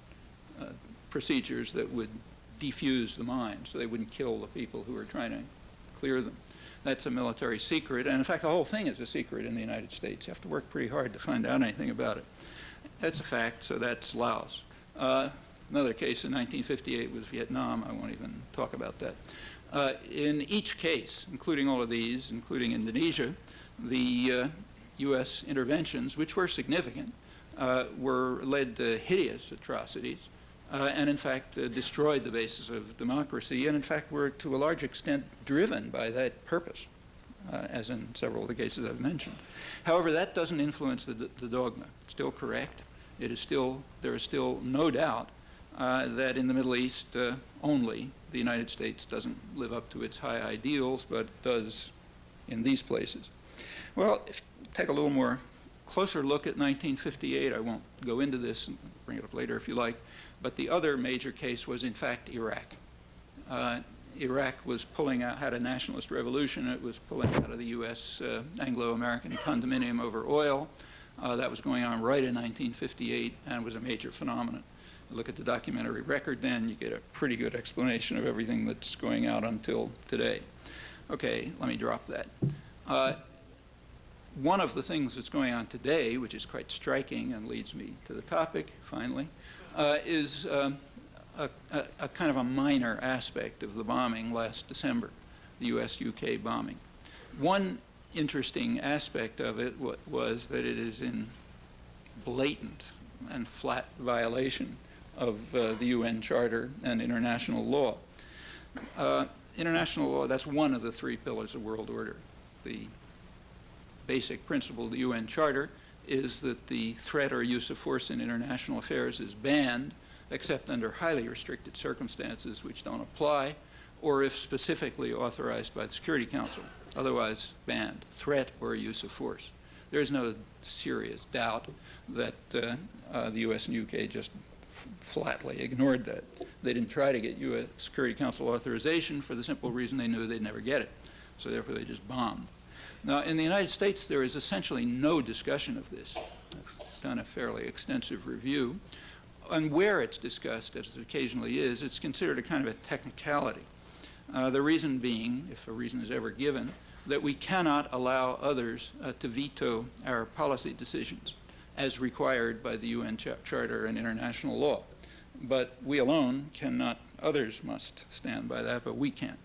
procedures that would defuse the mine so they wouldn't kill the people who are trying to clear them. That's a military secret, and in fact the whole thing is a secret in the United States. You have to work pretty hard to find out anything about it. That's a fact, so that's Laos. Another case in 1958 was Vietnam. I won't even talk about that. In each case, including all of these, including Indonesia, the U.S. interventions, which were significant, led to hideous atrocities, and in fact destroyed the basis of democracy, and in fact were to a large extent driven by that purpose, as in several of the cases I've mentioned. However, that doesn't influence the dogma. It's still correct. There is still no doubt that in the Middle East only the United States doesn't live up to its high ideals, but does in these places. Well, take a little more closer look at 1958. I won't go into this and bring it up later if you like, but the other major case was in fact Iraq. Iraq was had a nationalist revolution. It was pulling out of the U.S. Anglo-American condominium over oil. That was going on right in 1958 and was a major phenomenon. You look at the documentary record then, you get a pretty good explanation of everything that's going out until today. Okay, let me drop that. One of the things that's going on today, which is quite striking and leads me to the topic, finally, is a kind of a minor aspect of the bombing last December, the U.S.-UK bombing. One interesting aspect of it was that it is in blatant and flat violation of the UN Charter and international law. International law, that's one of the three pillars of world order. The basic principle of the UN Charter is that the threat or use of force in international affairs is banned except under highly restricted circumstances which don't apply, or if specifically authorized by the Security Council, otherwise banned, threat or use of force. There is no serious doubt that the US and UK just flatly ignored that. They didn't try to get US Security Council authorization for the simple reason they knew they'd never get it. So therefore they just bombed. Now in the United States there is essentially no discussion of this. I've done a fairly extensive review. and where it's discussed, as it occasionally is, it's considered a kind of a technicality. The reason being, if a reason is ever given, that we cannot allow others to veto our policy decisions as required by the UN Charter and international law. But we alone cannot, others must stand by that, but we can't.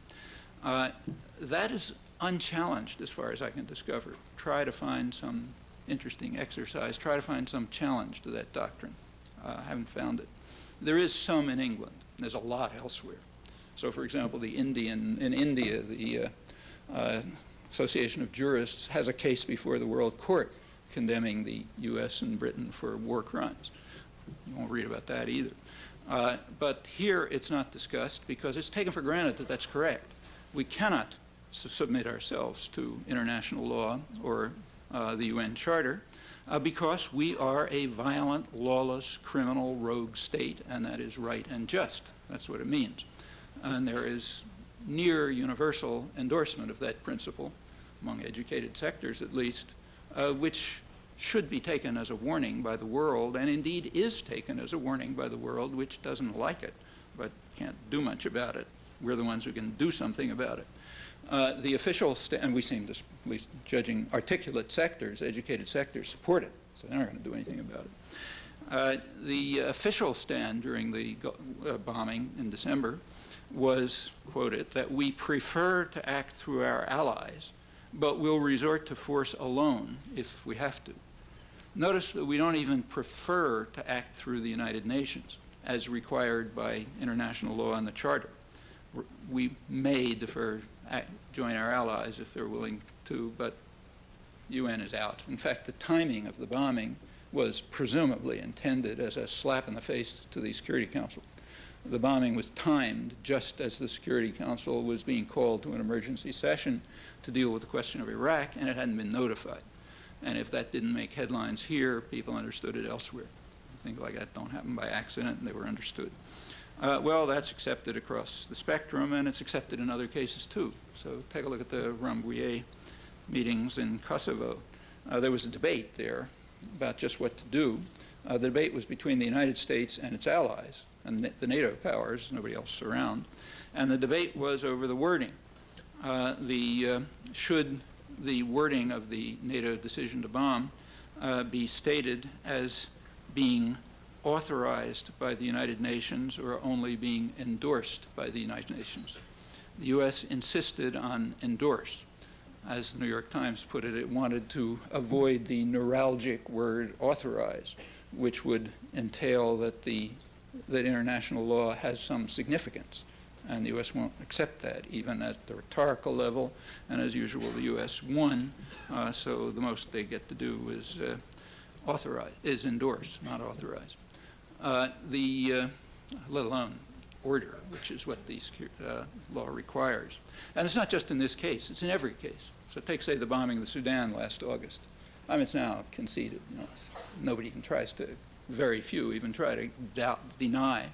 That is unchallenged as far as I can discover. Try to find some interesting exercise, try to find some challenge to that doctrine. I haven't found it. There is some in England. There's a lot elsewhere. So, for example, in India, the Association of Jurists has a case before the World Court condemning the U.S. and Britain for war crimes. You won't read about that either. But here it's not discussed because it's taken for granted that that's correct. We cannot submit ourselves to international law or the UN Charter because we are a violent, lawless, criminal, rogue state, and that is right and just. That's what it means. And there is near universal endorsement of that principle, among educated sectors at least, which should be taken as a warning by the world, and indeed is taken as a warning by the world, which doesn't like it, but can't do much about it. We're the ones who can do something about it. The official, and we seem to, at least judging articulate sectors, educated sectors, support it, so they're not going to do anything about it. The official stand during the bombing in December was, quoted, that we prefer to act through our allies, but we'll resort to force alone if we have to. Notice that we don't even prefer to act through the United Nations as required by international law and the Charter. We may join our allies if they're willing to, but UN is out. In fact, the timing of the bombing was presumably intended as a slap in the face to the Security Council. The bombing was timed just as the Security Council was being called to an emergency session to deal with the question of Iraq, and it hadn't been notified. And if that didn't make headlines here, people understood it elsewhere. Things like that don't happen by accident, and they were understood. Well, that's accepted across the spectrum, and it's accepted in other cases too. So take a look at the Rambouillet meetings in Kosovo. There was a debate there about just what to do. The debate was between the United States and its allies, and the NATO powers, nobody else around. And the debate was over the wording. Should the wording of the NATO decision to bomb be stated as being authorized by the United Nations or only being endorsed by the United Nations? The U.S. insisted on endorse. As the New York Times put it, it wanted to avoid the neuralgic word authorize, which would entail that international law has some significance. And the U.S. won't accept that, even at the rhetorical level. And as usual, the U.S. won, so the most they get to do is endorse, not authorize. Let alone order, which is what the law requires. And it's not just in this case, it's in every case. So take, say, the bombing of the Sudan last August. I mean, it's now conceded. Nobody even tries to, very few even try to deny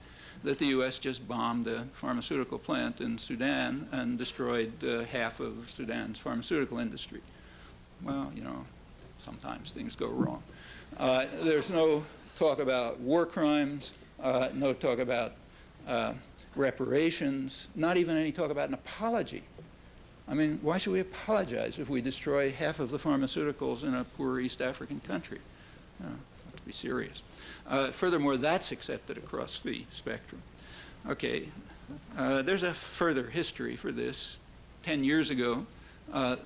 that the U.S. just bombed a pharmaceutical plant in Sudan and destroyed half of Sudan's pharmaceutical industry. Well, sometimes things go wrong. There's no talk about war crimes, no talk about reparations, not even any talk about an apology. I mean, why should we apologize if we destroy half of the pharmaceuticals in a poor East African country? Not to be serious. Furthermore, that's accepted across the spectrum. Okay, there's a further history for this. 10 years ago,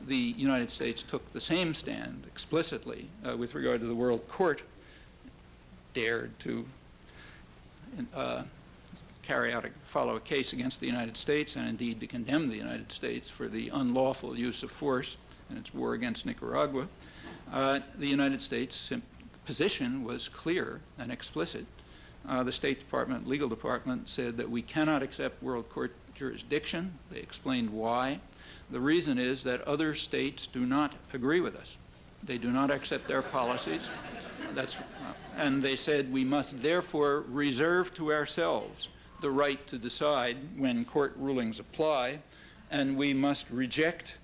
the United States took the same stand explicitly with regard to the World Court, dared to follow a case against the United States and indeed to condemn the United States for the unlawful use of force in its war against Nicaragua. The United States' position was clear and explicit. The State Department, legal department said that we cannot accept World Court jurisdiction. They explained why. The reason is that other states do not agree with us. They do not accept their policies. And they said we must therefore reserve to ourselves the right to decide when court rulings apply, and we must reject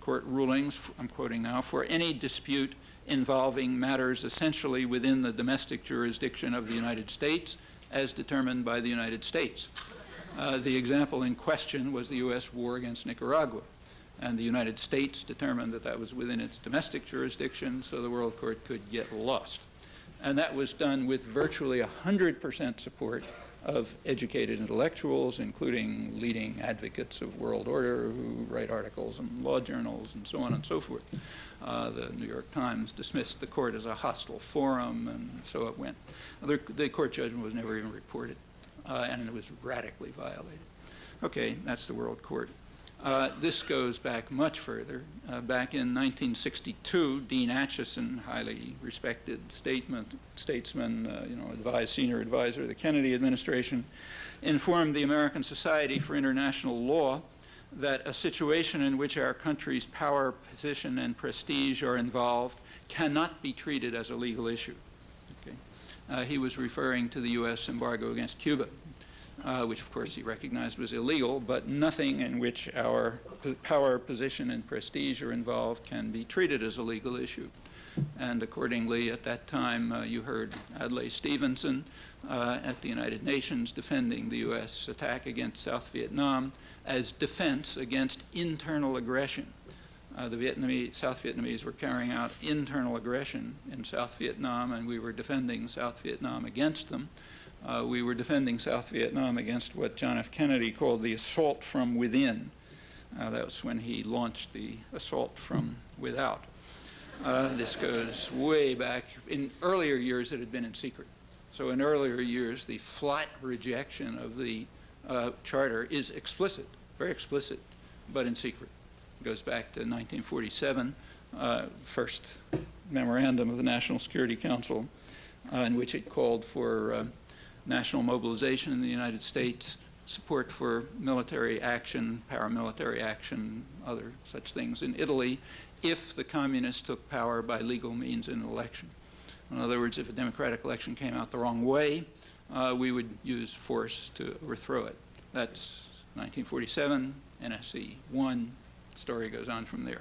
court rulings, I'm quoting now, for any dispute involving matters essentially within the domestic jurisdiction of the United States as determined by the United States. The example in question was the U.S. war against Nicaragua, and the United States determined that that was within its domestic jurisdiction, so the World Court could get lost. And that was done with virtually 100% support of educated intellectuals, including leading advocates of world order who write articles in law journals and so on and so forth. The New York Times dismissed the court as a hostile forum, and so it went. The court judgment was never even reported, and it was radically violated. Okay, that's the World Court. This goes back much further. Back in 1962, Dean Acheson, highly respected statesman, senior advisor of the Kennedy administration, informed the American Society for International Law that a situation in which our country's power, position, and prestige are involved cannot be treated as a legal issue. Okay? He was referring to the U.S. embargo against Cuba, which of course he recognized was illegal, but nothing in which our power, position, and prestige are involved can be treated as a legal issue. And accordingly, at that time, you heard Adlai Stevenson at the United Nations defending the U.S. attack against South Vietnam as defense against internal aggression. The South Vietnamese were carrying out internal aggression in South Vietnam, and we were defending South Vietnam against them. We were defending South Vietnam against what John F. Kennedy called the assault from within. That was when he launched the assault from without. This goes way back. In earlier years, it had been in secret. So in earlier years, the flat rejection of the charter is explicit, very explicit, but in secret. It goes back to 1947, first memorandum of the National Security Council, in which it called for national mobilization in the United States, support for military action, paramilitary action, other such things in Italy, if the communists took power by legal means in an election. In other words, if a democratic election came out the wrong way, we would use force to overthrow it. That's 1947, NSC 1, story goes on from there.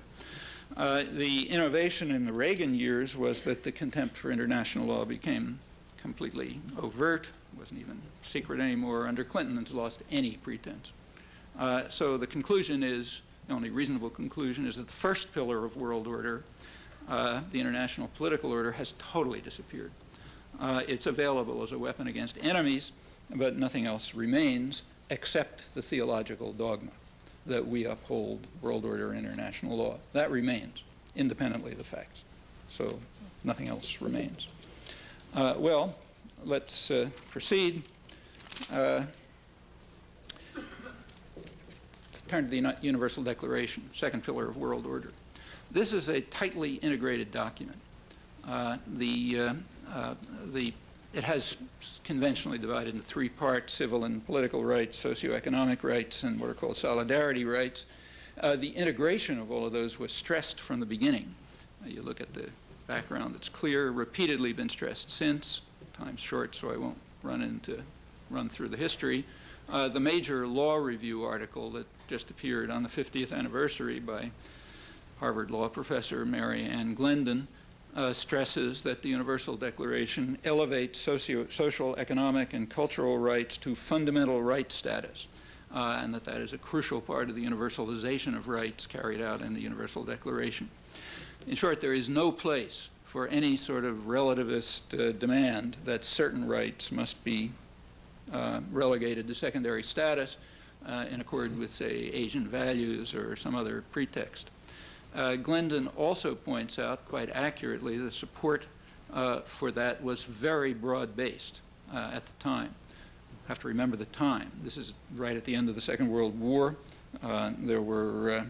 The innovation in the Reagan years was that the contempt for international law became completely overt, wasn't even secret anymore. Under Clinton, it's lost any pretense. So the conclusion is, the only reasonable conclusion is that the first pillar of world order, the international political order, has totally disappeared. It's available as a weapon against enemies, but nothing else remains except the theological dogma that we uphold world order international law. That remains, independently of the facts. So nothing else remains. Well, let's proceed. Turn to the Universal Declaration, second pillar of world order. This is a tightly integrated document. It has conventionally divided into three parts: civil and political rights, socioeconomic rights, and what are called solidarity rights. The integration of all of those was stressed from the beginning. You look at the background, it's clear, repeatedly been stressed since. Time's short, so I won't run through the history. The major law review article that just appeared on the 50th anniversary by Harvard law professor Mary Ann Glendon stresses that the Universal Declaration elevates social, economic, and cultural rights to fundamental right status, and that is a crucial part of the universalization of rights carried out in the Universal Declaration. In short, there is no place for any sort of relativist demand that certain rights must be relegated to secondary status in accord with, say, Asian values or some other pretext. Glendon also points out quite accurately the support for that was very broad-based at the time. You have to remember the time. This is right at the end of the Second World War. There were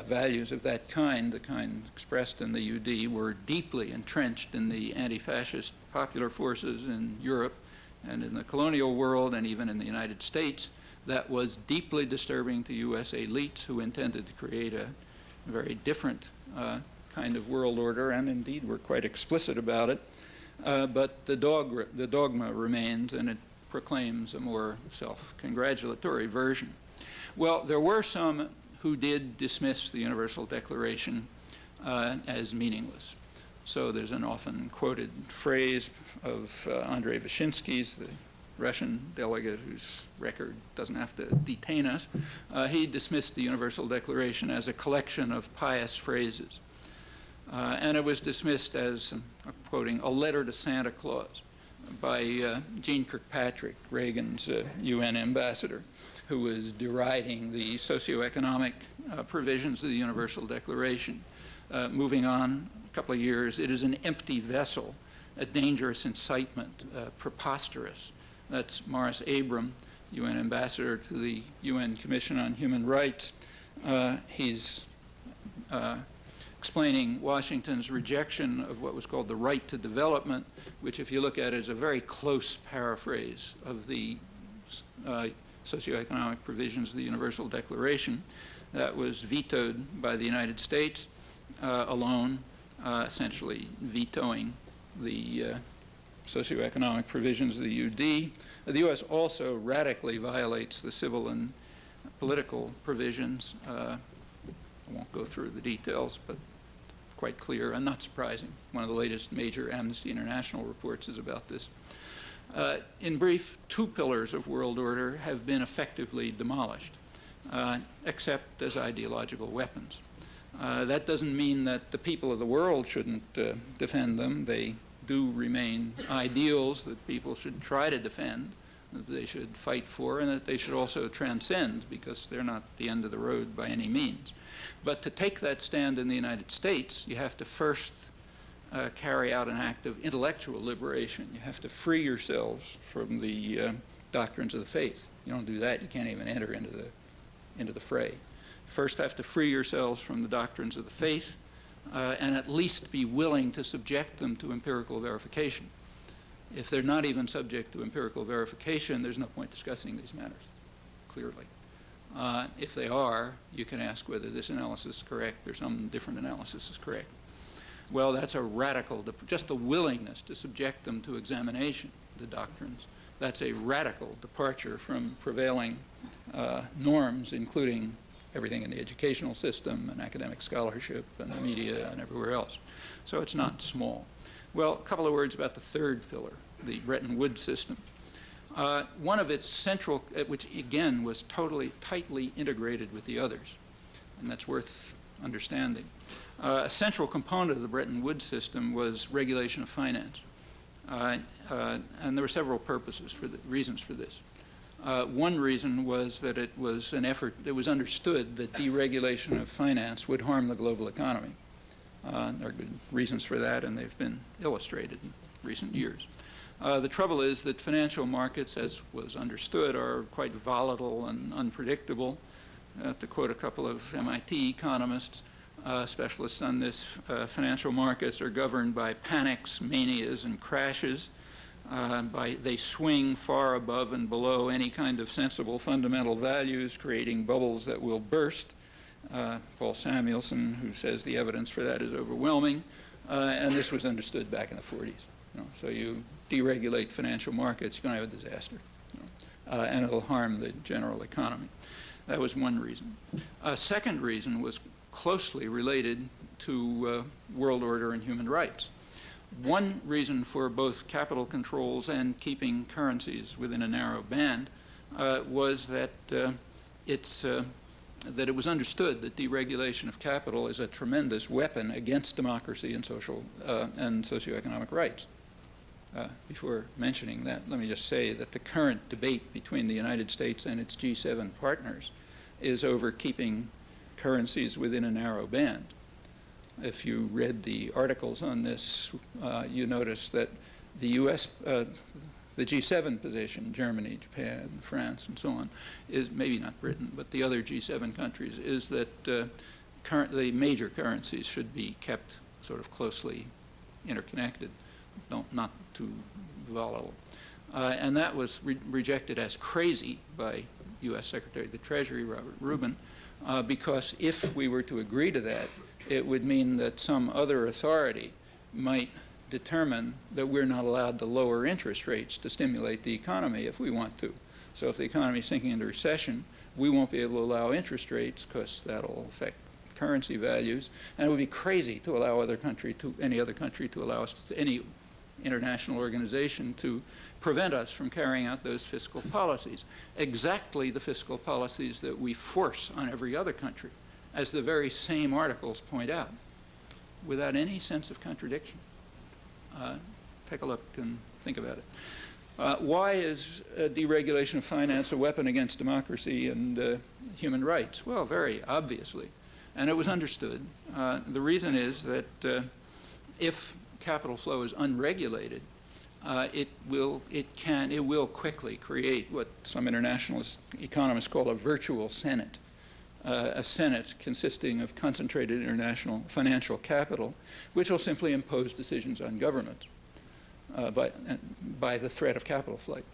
values of that kind, the kind expressed in the UD, were deeply entrenched in the anti-fascist popular forces in Europe and in the colonial world and even in the United States. That was deeply disturbing to U.S. elites who intended to create a very different kind of world order, and indeed were quite explicit about it. But the dogma remains, and it proclaims a more self-congratulatory version. Well, there were some who did dismiss the Universal Declaration as meaningless. So there's an often quoted phrase of Andrei Vyshinsky's, the Russian delegate whose record doesn't have to detain us. He dismissed the Universal Declaration as a collection of pious phrases. And it was dismissed as, I'm quoting, a letter to Santa Claus by Jeane Kirkpatrick, Reagan's UN ambassador, who was deriding the socioeconomic provisions of the Universal Declaration. Moving on a couple of years, it is an empty vessel, a dangerous incitement, preposterous. That's Morris Abram, UN ambassador to the UN Commission on Human Rights. He's explaining Washington's rejection of what was called the right to development, which, if you look at it, is a very close paraphrase of the socioeconomic provisions of the Universal Declaration. That was vetoed by the United States alone, essentially vetoing the socioeconomic provisions of the UD. The U.S. also radically violates the civil and political provisions. I won't go through the details, but quite clear and not surprising. One of the latest major Amnesty International reports is about this. In brief, two pillars of world order have been effectively demolished, except as ideological weapons. That doesn't mean that the people of the world shouldn't defend them. They do remain ideals that people should try to defend, that they should fight for, and that they should also transcend, because they're not the end of the road by any means. But to take that stand in the United States, you have to first carry out an act of intellectual liberation. You have to free yourselves from the doctrines of the faith. You don't do that, you can't even enter into the fray. First have to free yourselves from the doctrines of the faith, and at least be willing to subject them to empirical verification. If they're not even subject to empirical verification, there's no point discussing these matters, clearly. If they are, you can ask whether this analysis is correct or some different analysis is correct. Well, that's a radical, just the willingness to subject them to examination, the doctrines, that's a radical departure from prevailing norms, including everything in the educational system and academic scholarship and the media and everywhere else. So it's not small. Well, a couple of words about the third pillar, the Bretton Woods system. One of its central, which again was tightly integrated with the others, and that's worth understanding. A central component of the Bretton Woods system was regulation of finance. And there were several reasons for this. One reason was that it was an effort, it was understood that deregulation of finance would harm the global economy. There are good reasons for that, and they've been illustrated in recent years. The trouble is that financial markets, as was understood, are quite volatile and unpredictable. To quote a couple of MIT economists, specialists on this, financial markets are governed by panics, manias, and crashes. They swing far above and below any kind of sensible fundamental values, creating bubbles that will burst. Paul Samuelson, who says the evidence for that is overwhelming, and this was understood back in the 40s. So you deregulate financial markets, you're going to have a disaster, and it'll harm the general economy. That was one reason. A second reason was closely related to world order and human rights. One reason for both capital controls and keeping currencies within a narrow band was that that it was understood that deregulation of capital is a tremendous weapon against democracy and socioeconomic rights. Before mentioning that, let me just say that the current debate between the United States and its G7 partners is over keeping currencies within a narrow band. If you read the articles on this, you notice that the U.S., the G7 position, Germany, Japan, France, and so on, is maybe not Britain, but the other G7 countries, is that currently major currencies should be kept sort of closely interconnected, not too volatile. And that was rejected as crazy by U.S. Secretary of the Treasury, Robert Rubin, because if we were to agree to that, it would mean that some other authority might determine that we're not allowed to lower interest rates to stimulate the economy if we want to. So if the economy is sinking into recession, we won't be able to allow interest rates because that'll affect currency values, and it would be crazy to allow any other country to allow us, to any international organization, to prevent us from carrying out those fiscal policies. Exactly the fiscal policies that we force on every other country, as the very same articles point out, without any sense of contradiction. Take a look and think about it. Why is deregulation of finance a weapon against democracy and human rights? Well, very obviously, and it was understood. The reason is that if capital flow is unregulated, it will quickly create what some internationalist economists call a virtual Senate. A Senate consisting of concentrated international financial capital, which will simply impose decisions on government by the threat of capital flight.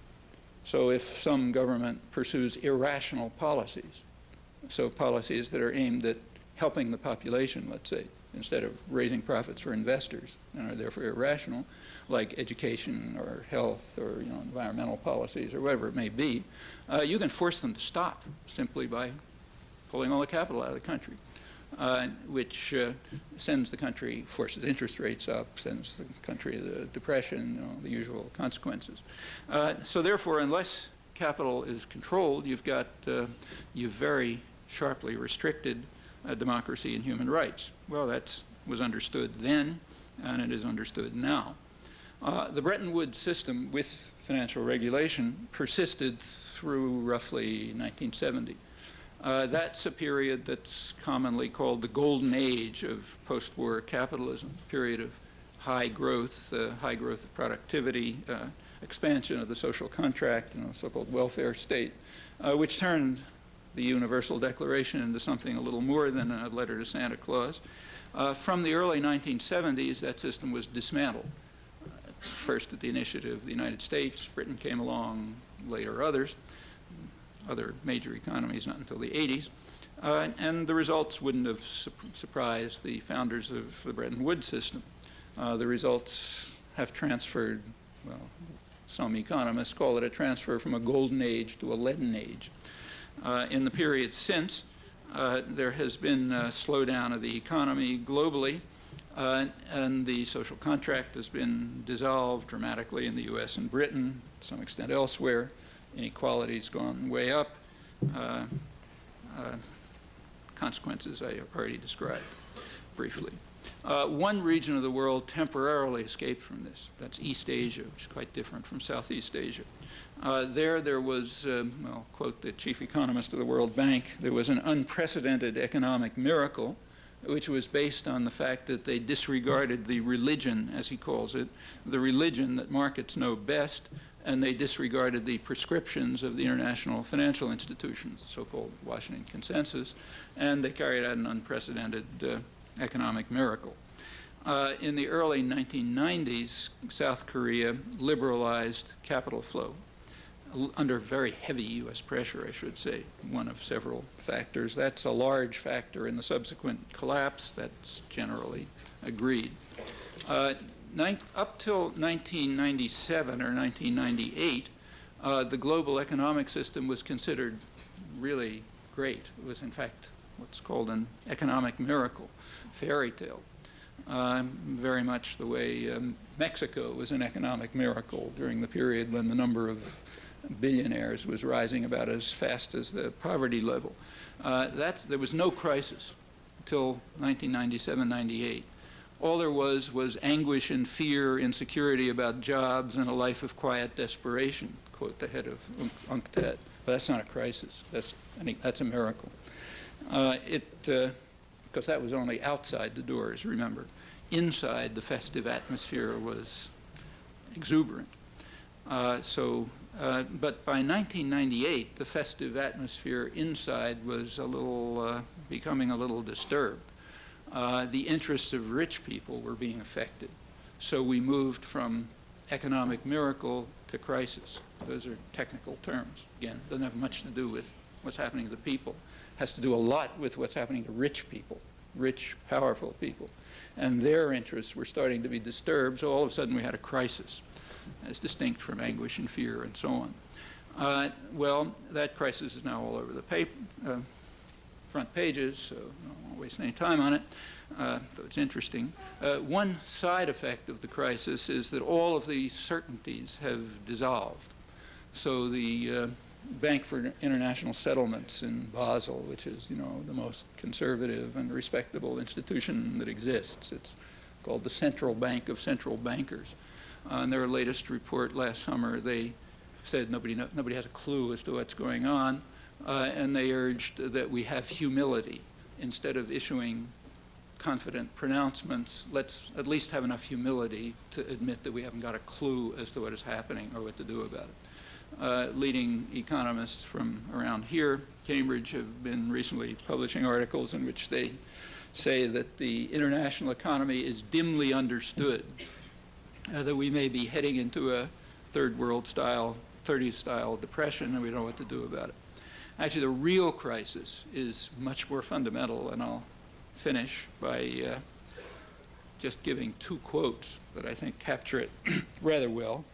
So if some government pursues irrational policies, so policies that are aimed at helping the population, let's say, instead of raising profits for investors, and are therefore irrational, like education or health or environmental policies or whatever it may be, you can force them to stop simply by pulling all the capital out of the country, which sends the country, forces interest rates up, sends the country the depression, the usual consequences. So therefore, unless capital is controlled, you've very sharply restricted democracy and human rights. Well, that was understood then, and it is understood now. The Bretton Woods system with financial regulation persisted through roughly 1970. That's a period that's commonly called the golden age of post-war capitalism, period of high growth of productivity, expansion of the social contract, so-called welfare state, which turned the Universal Declaration into something a little more than a letter to Santa Claus. From the early 1970s, that system was dismantled. First at the initiative of the United States, Britain came along, later others, other major economies not until the 80s. And the results wouldn't have surprised the founders of the Bretton Woods system. The results have transferred, well, some economists call it a transfer from a golden age to a leaden age. In the period since, there has been a slowdown of the economy globally, and the social contract has been dissolved dramatically in the US and Britain, to some extent elsewhere. Inequality's gone way up. Consequences I already described briefly. One region of the world temporarily escaped from this. That's East Asia, which is quite different from Southeast Asia. There was, I'll quote the chief economist of the World Bank, there was an unprecedented economic miracle, which was based on the fact that they disregarded the religion, as he calls it, the religion that markets know best, and they disregarded the prescriptions of the international financial institutions, so-called Washington Consensus, and they carried out an unprecedented economic miracle. In the early 1990s, South Korea liberalized capital flow under very heavy U.S. pressure, I should say, one of several factors. That's a large factor in the subsequent collapse. That's generally agreed. Up till 1997 or 1998, the global economic system was considered really great. It was, in fact, what's called an economic miracle, fairy tale. Very much the way Mexico was an economic miracle during the period when the number of billionaires was rising about as fast as the poverty level. There was no crisis until 1997-98. All there was anguish and fear, insecurity about jobs, and a life of quiet desperation, quote the head of UNCTAD. But that's not a crisis. That's a miracle. Because that was only outside the doors, remember. Inside, the festive atmosphere was exuberant. But by 1998, the festive atmosphere inside was becoming a little disturbed. The interests of rich people were being affected. So we moved from economic miracle to crisis. Those are technical terms. Again, it doesn't have much to do with what's happening to the people. It has to do a lot with what's happening to rich people, rich, powerful people. And their interests were starting to be disturbed, so all of a sudden we had a crisis, as distinct from anguish and fear and so on. Well, that crisis is now all over the front pages, so I won't waste any time on it, though it's interesting. One side effect of the crisis is that all of the certainties have dissolved. So the Bank for International Settlements in Basel, which is, the most conservative and respectable institution that exists. It's called the Central Bank of Central Bankers. In their latest report last summer, they said nobody has a clue as to what's going on, and they urged that we have humility. Instead of issuing confident pronouncements, let's at least have enough humility to admit that we haven't got a clue as to what is happening or what to do about it. Leading economists from around here, Cambridge, have been recently publishing articles in which they say that the international economy is dimly understood, that we may be heading into a third world style, 30s style depression, and we don't know what to do about it. Actually, the real crisis is much more fundamental, and I'll finish by just giving two quotes that I think capture it rather well.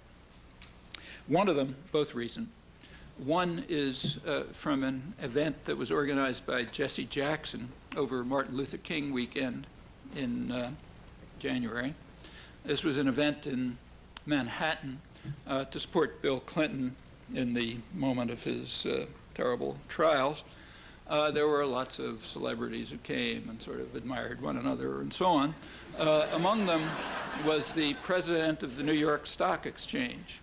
One of them, both recent. One is from an event that was organized by Jesse Jackson over Martin Luther King weekend in January. This was an event in Manhattan to support Bill Clinton in the moment of his terrible trials. There were lots of celebrities who came and sort of admired one another and so on. Among them was the president of the New York Stock Exchange.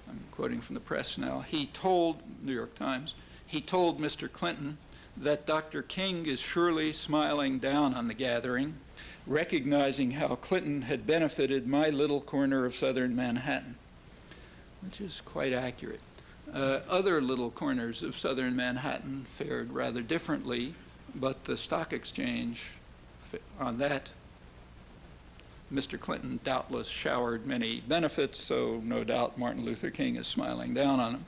I'm quoting from the press now. He told, New York Times, he told Mr. Clinton that Dr. King is surely smiling down on the gathering, recognizing how Clinton had benefited my little corner of southern Manhattan, which is quite accurate. Other little corners of southern Manhattan fared rather differently, but the stock exchange, on that, Mr. Clinton doubtless showered many benefits, so no doubt Martin Luther King is smiling down on him.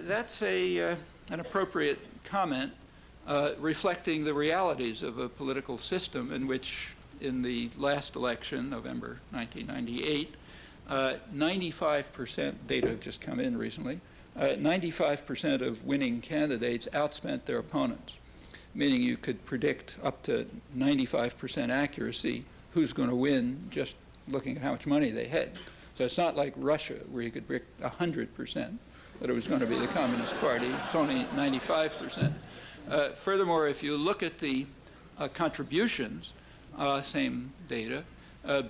That's an appropriate comment reflecting the realities of a political system in which, in the last election, November 1998, 95%, data have just come in recently, 95% of winning candidates outspent their opponents, meaning you could predict up to 95% accuracy who's going to win just looking at how much money they had. So it's not like Russia, where you could predict 100% that it was going to be the Communist Party. It's only 95%. Furthermore, if you look at the contributions, same data,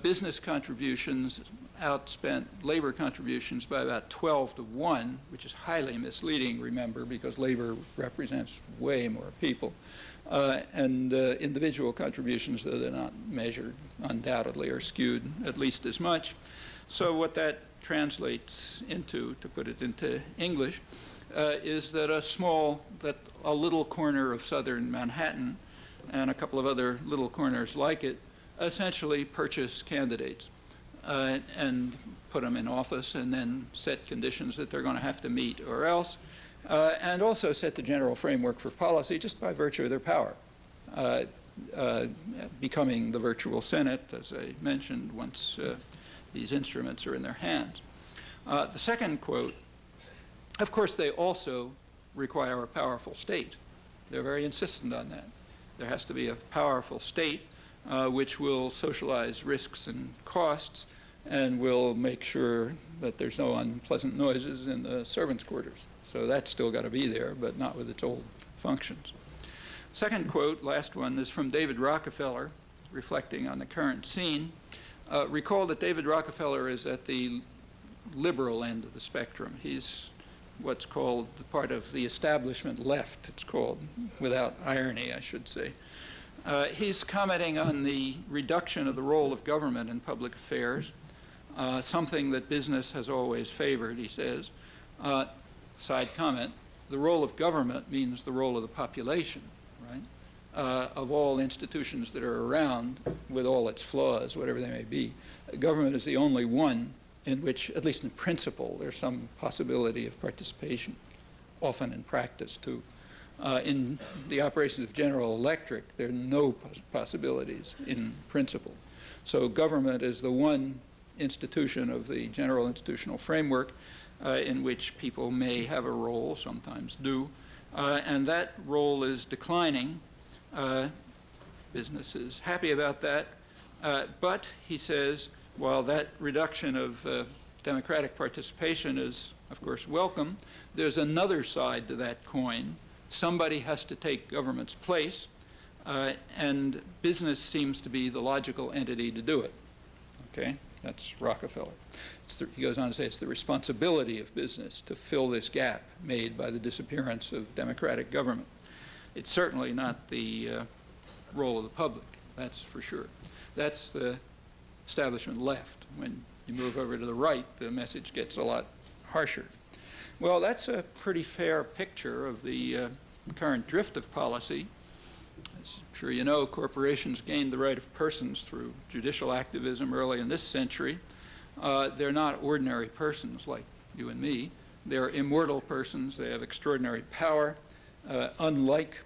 business contributions outspent labor contributions by about 12 to 1, which is highly misleading, remember, because labor represents way more people. And individual contributions, though they're not measured, undoubtedly are skewed at least as much. So what that translates into, to put it into English, is that a little corner of southern Manhattan and a couple of other little corners like it essentially purchase candidates and put them in office and then set conditions that they're going to have to meet or else, and also set the general framework for policy just by virtue of their power, becoming the virtual Senate, as I mentioned, once these instruments are in their hands. The second quote, of course, they also require a powerful state. They're very insistent on that. There has to be a powerful state which will socialize risks and costs and will make sure that there's no unpleasant noises in the servants' quarters. So that's still got to be there, but not with its old functions. Second quote, last one, is from David Rockefeller, reflecting on the current scene. Recall that David Rockefeller is at the liberal end of the spectrum. He's what's called the part of the establishment left, it's called, without irony, I should say. He's commenting on the reduction of the role of government in public affairs, something that business has always favored, he says. Side comment, the role of government means the role of the population, right? Of all institutions that are around, with all its flaws, whatever they may be, government is the only one in which, at least in principle, there's some possibility of participation, often in practice too. In the operations of General Electric, there are no possibilities in principle. So government is the one institution of the general institutional framework in which people may have a role, sometimes do, And that role is declining. Business is happy about that. But he says, while that reduction of democratic participation is, of course, welcome, there's another side to that coin. Somebody has to take government's place, and business seems to be the logical entity to do it. Okay? That's Rockefeller. He goes on to say it's the responsibility of business to fill this gap made by the disappearance of democratic government. It's certainly not the role of the public, that's for sure. That's the establishment left. When you move over to the right, the message gets a lot harsher. Well, that's a pretty fair picture of the current drift of policy. As I'm sure you know, corporations gained the right of persons through judicial activism early in this century. They're not ordinary persons like you and me. They're immortal persons. They have extraordinary power. Unlike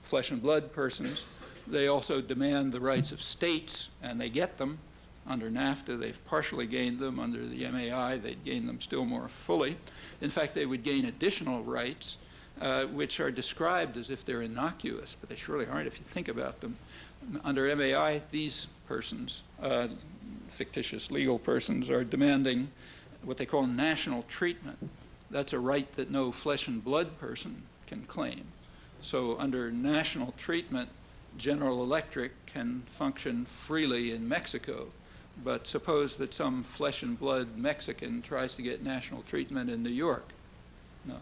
flesh and blood persons, they also demand the rights of states, and they get them. Under NAFTA, they've partially gained them. Under the MAI, they'd gain them still more fully. In fact, they would gain additional rights, which are described as if they're innocuous, but they surely aren't if you think about them. Under MAI, these persons, fictitious legal persons, are demanding what they call national treatment. That's a right that no flesh and blood person can claim. So under national treatment, General Electric can function freely in Mexico, but suppose that some flesh and blood Mexican tries to get national treatment in New York. No,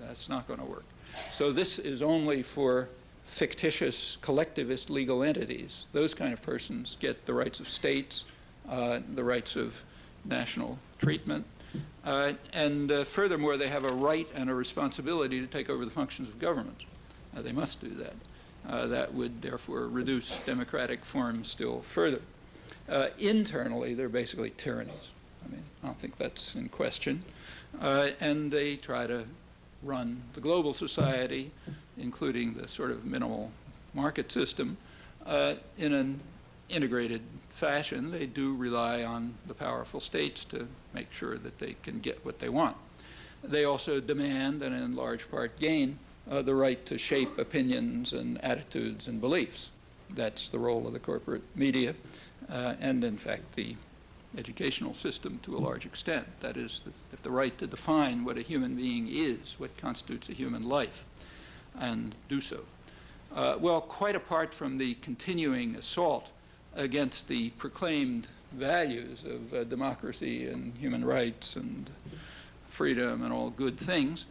that's not going to work. So this is only for fictitious collectivist legal entities. Those kind of persons get the rights of states, the rights of national treatment, and furthermore, they have a right and a responsibility to take over the functions of government. They must do that. That would therefore reduce democratic forms still further. Internally, they're basically tyrannies. I mean, I don't think that's in question. And they try to run the global society, including the sort of minimal market system, in an integrated fashion. They do rely on the powerful states to make sure that they can get what they want. They also demand, and in large part gain, the right to shape opinions and attitudes and beliefs. That's the role of the corporate media, and in fact the educational system to a large extent. That is, the right to define what a human being is, what constitutes a human life, and do so. Well, quite apart from the continuing assault against the proclaimed values of democracy and human rights and freedom and all good things,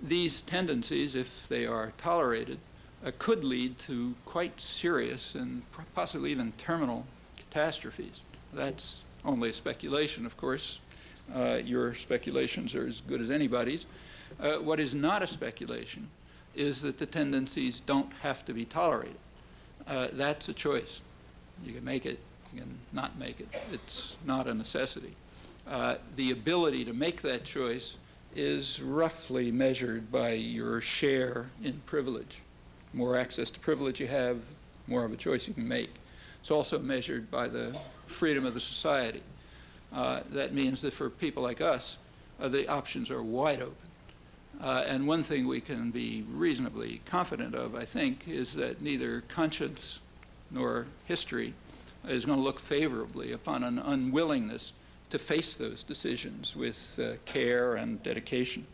these tendencies, if they are tolerated, could lead to quite serious and possibly even terminal catastrophes. That's only a speculation, of course. Your speculations are as good as anybody's. What is not a speculation is that the tendencies don't have to be tolerated. That's a choice. You can make it, you can not make it. It's not a necessity. The ability to make that choice is roughly measured by your share in privilege. More access to privilege you have, more of a choice you can make. It's also measured by the freedom of the society. That means that for people like us, the options are wide open. And one thing we can be reasonably confident of, I think, is that neither conscience nor history is going to look favorably upon an unwillingness to face those decisions with care and dedication.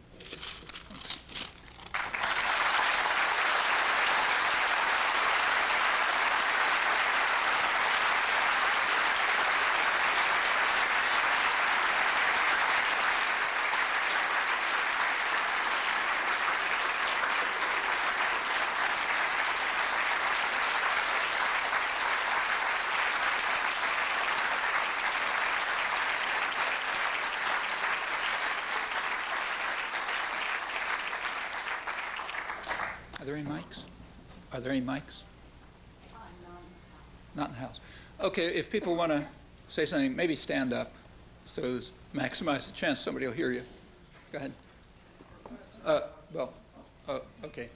Are there any mics? Are there any mics? Not in the house. Okay, if people want to say something, maybe stand up so as maximize the chance somebody will hear you. Go ahead. Okay.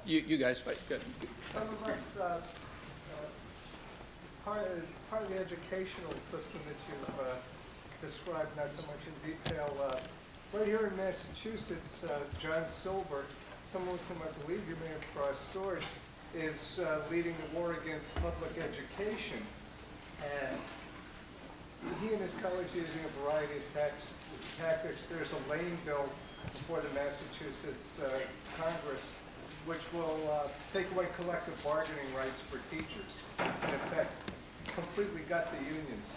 You guys fight. Good. Some of us, part of the educational system that you've described, not so much in detail, Right here in Massachusetts, John Silber, someone with whom I believe you may have crossed swords, is leading the war against public education. And he and his colleagues are using a variety of tactics. There's a Lane bill before the Massachusetts Congress, which will take away collective bargaining rights for teachers. In effect, completely gut the unions.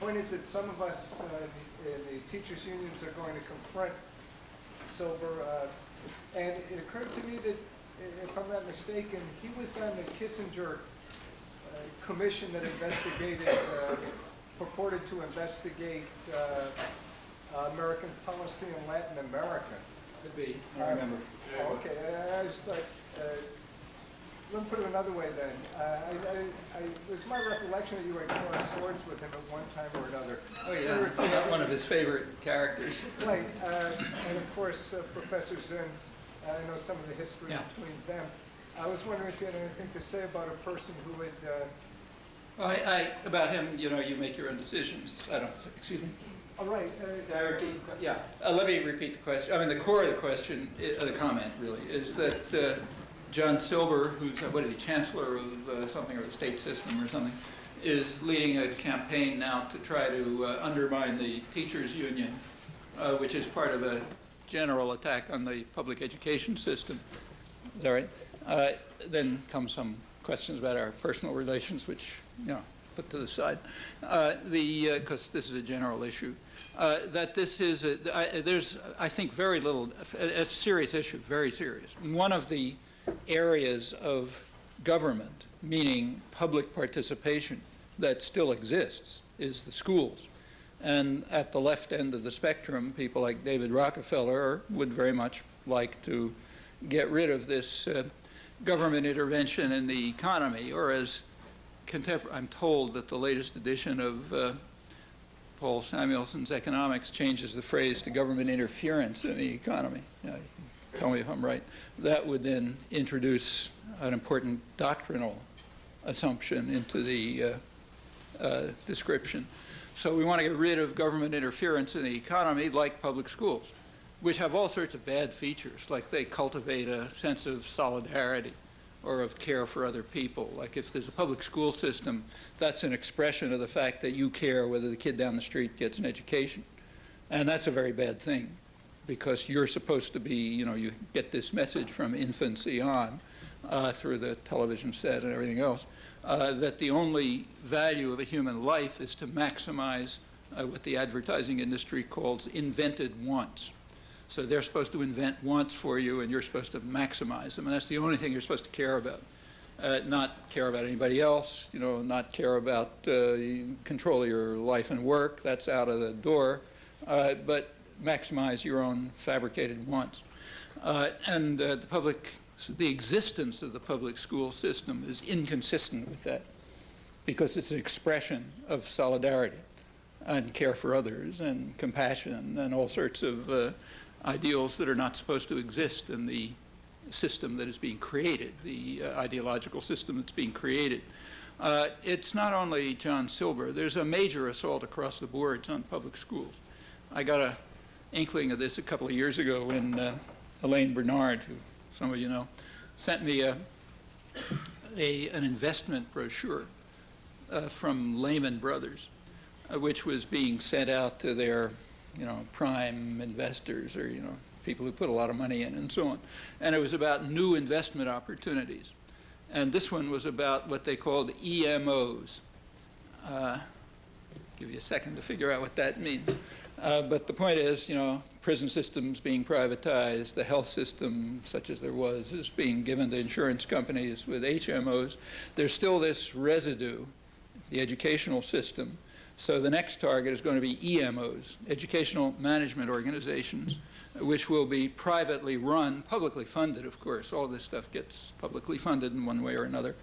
Point is that some of us in the teachers' unions are going to confront Silber, and it occurred to me that, if I'm not mistaken, he was on the Kissinger commission that investigated, purported to investigate American policy in Latin America. Could be, I remember. Okay, I just thought, let me put it another way then. It was my recollection that you had crossed swords with him at one time or another. Oh, yeah, one of his favorite characters. Right, and of course, Professor Zinn, I know some of the history Yeah. between them. I was wondering if you had anything to say about a person who had, About him, you make your own decisions. I don't, excuse me? all right, Yeah, let me repeat the question. I mean, the core of the question, the comment really, is that John Silber, who's, what is he, chancellor of something, or the state system or something, is leading a campaign now to try to undermine the teachers' union, which is part of a general attack on the public education system. Is that right? Then come some questions about our personal relations, which, put to the side, because this is a general issue. That this is, there's, I think, very little, a serious issue, very serious. One of the areas of government, meaning public participation, that still exists is the schools. And at the left end of the spectrum, people like David Rockefeller would very much like to get rid of this government intervention in the economy, or as I'm told that the latest edition of Paul Samuelson's Economics changes the phrase to government interference in the economy. Tell me if I'm right. That would then introduce an important doctrinal assumption into the description. So we want to get rid of government interference in the economy, like public schools, which have all sorts of bad features, like they cultivate a sense of solidarity or of care for other people. Like if there's a public school system, that's an expression of the fact that you care whether the kid down the street gets an education. And that's a very bad thing, because you're supposed to be, you get this message from infancy on through the television set and everything else, that the only value of a human life is to maximize what the advertising industry calls invented wants. So they're supposed to invent wants for you, and you're supposed to maximize them, and that's the only thing you're supposed to care about. Not care about anybody else, not care about control of your life and work, that's out of the door, but maximize your own fabricated wants. And the existence of the public school system is inconsistent with that, because it's an expression of solidarity and care for others and compassion and all sorts of ideals that are not supposed to exist in the system that is being created, the ideological system that's being created. It's not only John Silber. There's a major assault across the boards on public schools. I got an inkling of this a couple of years ago when Elaine Bernard, who some of you know, sent me an investment brochure from Lehman Brothers, which was being sent out to their prime investors, or people who put a lot of money in and so on. And it was about new investment opportunities. And this one was about what they called EMOs. Give you a second to figure out what that means. But the point is, prison systems being privatized, the health system, such as there was, is being given to insurance companies with HMOs. There's still this residue, the educational system. So the next target is going to be EMOs, educational management organizations, which will be privately run, publicly funded, of course. All this stuff gets publicly funded in one way or another,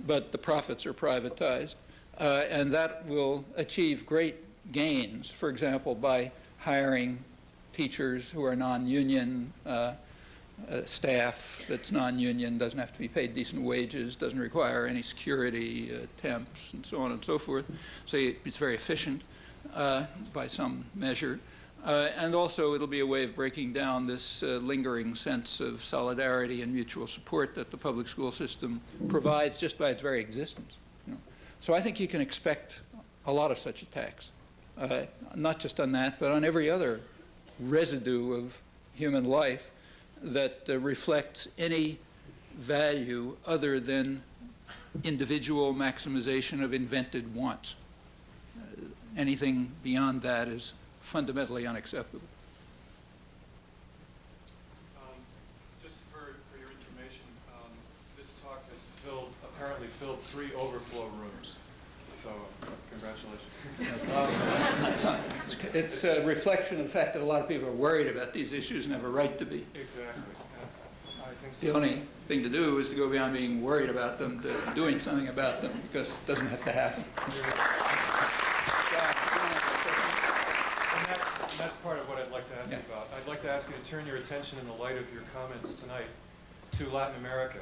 but the profits are privatized. And that will achieve great gains, for example, by hiring teachers who are non-union, staff that's non-union, doesn't have to be paid decent wages, doesn't require any security, temps, and so on and so forth. So it's very efficient by some measure. And also, it'll be a way of breaking down this lingering sense of solidarity and mutual support that the public school system provides just by its very existence. You know. So I think you can expect a lot of such attacks, not just on that, but on every other residue of human life that reflects any value other than individual maximization of invented wants. Anything beyond that is fundamentally unacceptable. Just for your information, this talk has apparently filled 3 overflow rooms. So, congratulations. It's a reflection of the fact that a lot of people are worried about these issues and have a right to be. Exactly. Yeah. I think so. The only thing to do is to go beyond being worried about them to doing something about them, because it doesn't have to happen. And that's part of what I'd like to ask you about. I'd like to ask you to turn your attention, in the light of your comments tonight, to Latin America,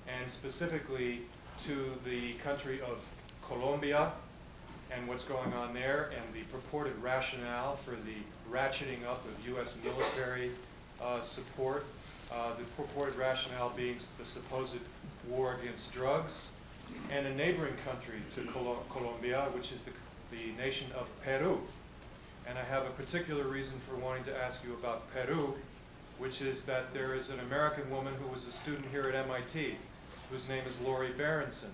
and specifically to the country of Colombia and what's going on there, and the purported rationale for the ratcheting up of U.S. military support, the purported rationale being the supposed war against drugs, and a neighboring country to Colombia, which is the nation of Peru. And I have a particular reason for wanting to ask you about Peru, which is that there is an American woman who was a student here at MIT, whose name is Lori Berenson,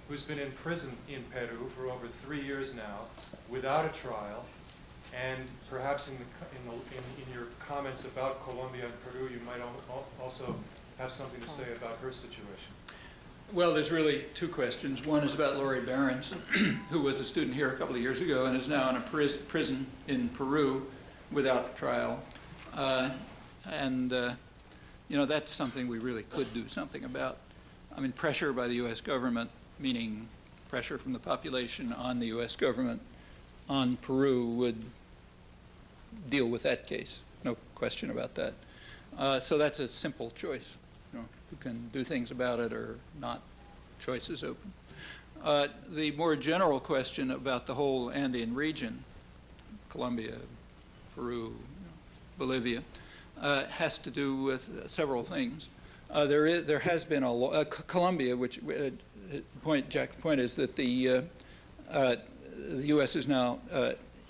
who's been in prison in Peru for over 3 years now, without a trial. And perhaps in your comments about Colombia and Peru, you might also have something to say about her situation. Well, there's really 2 questions. One is about Lori Berenson, who was a student here a couple of years ago and is now in a prison in Peru without trial. You know, that's something we really could do something about. I mean, pressure by the U.S. government, meaning pressure from the population on the U.S. government on Peru, would deal with that case. No question about that. So that's a simple choice. You know, you can do things about it or not. Choice is open. The more general question about the whole Andean region, Colombia, Peru, Bolivia, has to do with several things. There has been Colombia, which Jack's point is that the U.S. is now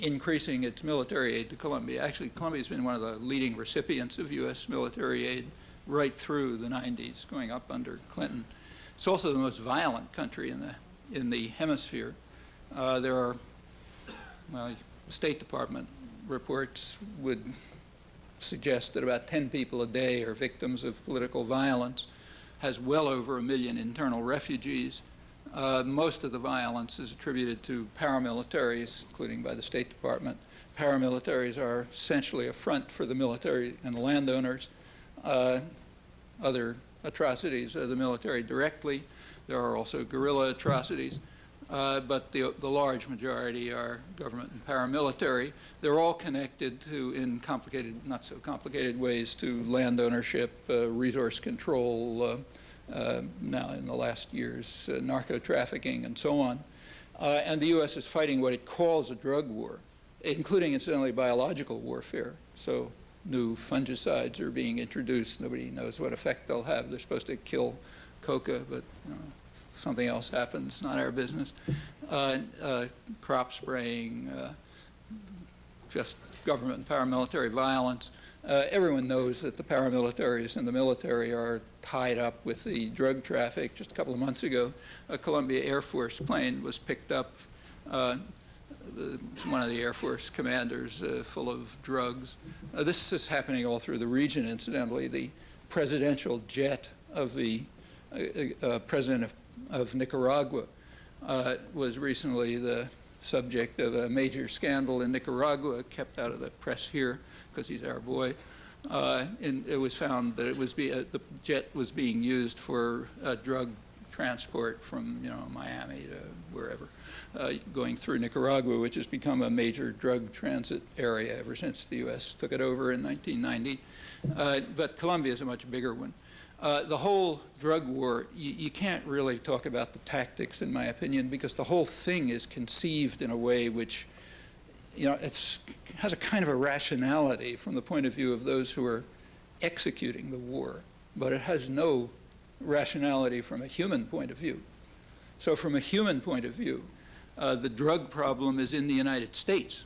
increasing its military aid to Colombia. Actually, Colombia has been one of the leading recipients of U.S. military aid right through the 90s, going up under Clinton. It's also the most violent country in the hemisphere. There are, well, State Department reports would suggest that about 10 people a day are victims of political violence, has well over 1 million internal refugees. Most of the violence is attributed to paramilitaries, including by the State Department. Paramilitaries are essentially a front for the military and the landowners. Other atrocities of the military directly. There are also guerrilla atrocities. But the large majority are government and paramilitary. They're all connected to, in complicated, not so complicated ways, to land ownership, resource control, now in the last years, narco trafficking, and so on. And the U.S. is fighting what it calls a drug war, including, incidentally, biological warfare. So new fungicides are being introduced. Nobody knows what effect they'll have. They're supposed to kill coca, but something else happens, not our business. Crop spraying, just government and paramilitary violence. Everyone knows that the paramilitaries and the military are tied up with the drug traffic. Just a couple of months ago, a Columbia Air Force plane was picked up, one of the Air Force commanders, full of drugs. This is happening all through the region, incidentally. The presidential jet of the president of Nicaragua was recently the subject of a major scandal in Nicaragua, kept out of the press here because he's our boy. And it was found that it was the jet was being used for drug transport from Miami to wherever, going through Nicaragua, which has become a major drug transit area ever since the U.S. took it over in 1990. But Colombia is a much bigger one. The whole drug war, you can't really talk about the tactics, in my opinion, because the whole thing is conceived in a way which you know, has a kind of a rationality from the point of view of those who are executing the war, but it has no rationality from a human point of view. So from a human point of view, the drug problem is in the United States.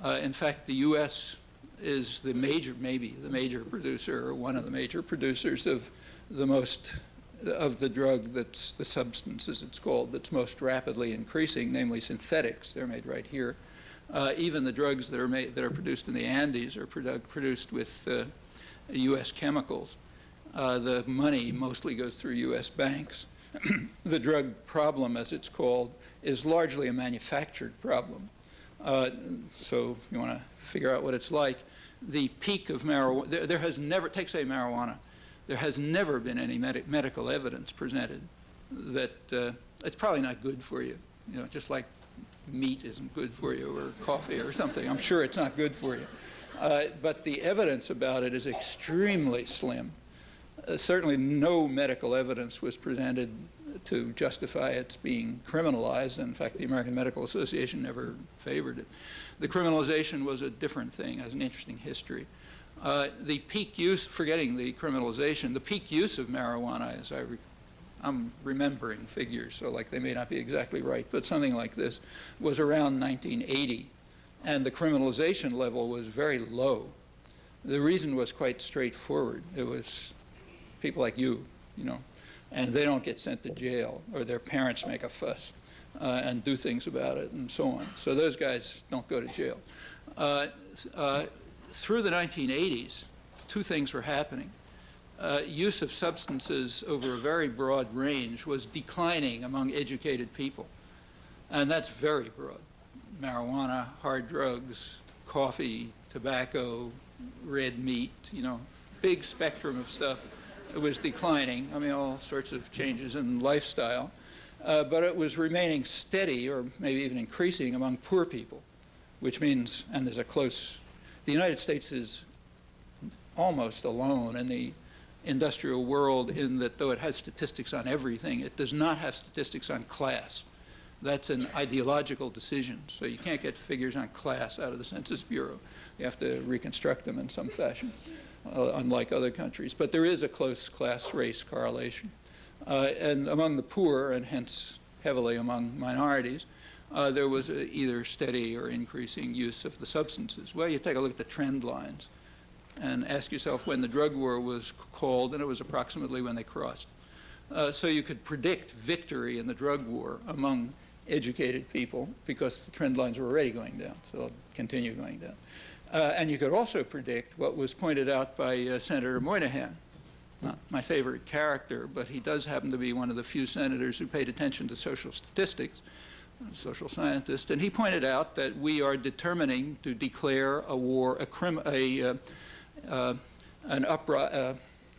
In fact, the U.S. is the major, maybe the major producer, or one of the major producers of the drug that's the substance, as it's called, that's most rapidly increasing, namely synthetics. They're made right here. Even the drugs that are produced in the Andes are produced with U.S. chemicals. The money mostly goes through U.S. banks. The drug problem, as it's called, is largely a manufactured problem. So if you want to figure out what it's like, the peak of marijuana, there has never, take say marijuana, there has never been any medical evidence presented that it's probably not good for you. You know, just like meat isn't good for you, or coffee or something. I'm sure it's not good for you. But the evidence about it is extremely slim. Certainly no medical evidence was presented to justify its being criminalized. In fact, the American Medical Association never favored it. The criminalization was a different thing, has an interesting history. The peak use, forgetting the criminalization, the peak use of marijuana, as I'm remembering figures, so like they may not be exactly right, but something like this, was around 1980. And the criminalization level was very low. The reason was quite straightforward. It was people like you know, and they don't get sent to jail, or their parents make a fuss and do things about it, and so on. So those guys don't go to jail. Through the 1980s, two things were happening. Use of substances over a very broad range was declining among educated people, and that's very broad. Marijuana, hard drugs, coffee, tobacco, red meat, you know, big spectrum of stuff. It was declining. I mean, all sorts of changes in lifestyle. But it was remaining steady, or maybe even increasing, among poor people, which means, and there's a close, the United States is almost alone in the industrial world in that though it has statistics on everything, it does not have statistics on class. That's an ideological decision. So you can't get figures on class out of the Census Bureau. You have to reconstruct them in some fashion, unlike other countries. But there is a close class-race correlation. And among the poor, and hence heavily among minorities, there was either steady or increasing use of the substances. Well, you take a look at the trend lines and ask yourself when the drug war was called, and it was approximately when they crossed. So you could predict victory in the drug war among educated people because the trend lines were already going down, so they'll continue going down. And you could also predict what was pointed out by Senator Moynihan. Not my favorite character, but he does happen to be one of the few senators who paid attention to social statistics, a social scientist, and he pointed out that we are determining to declare a war, an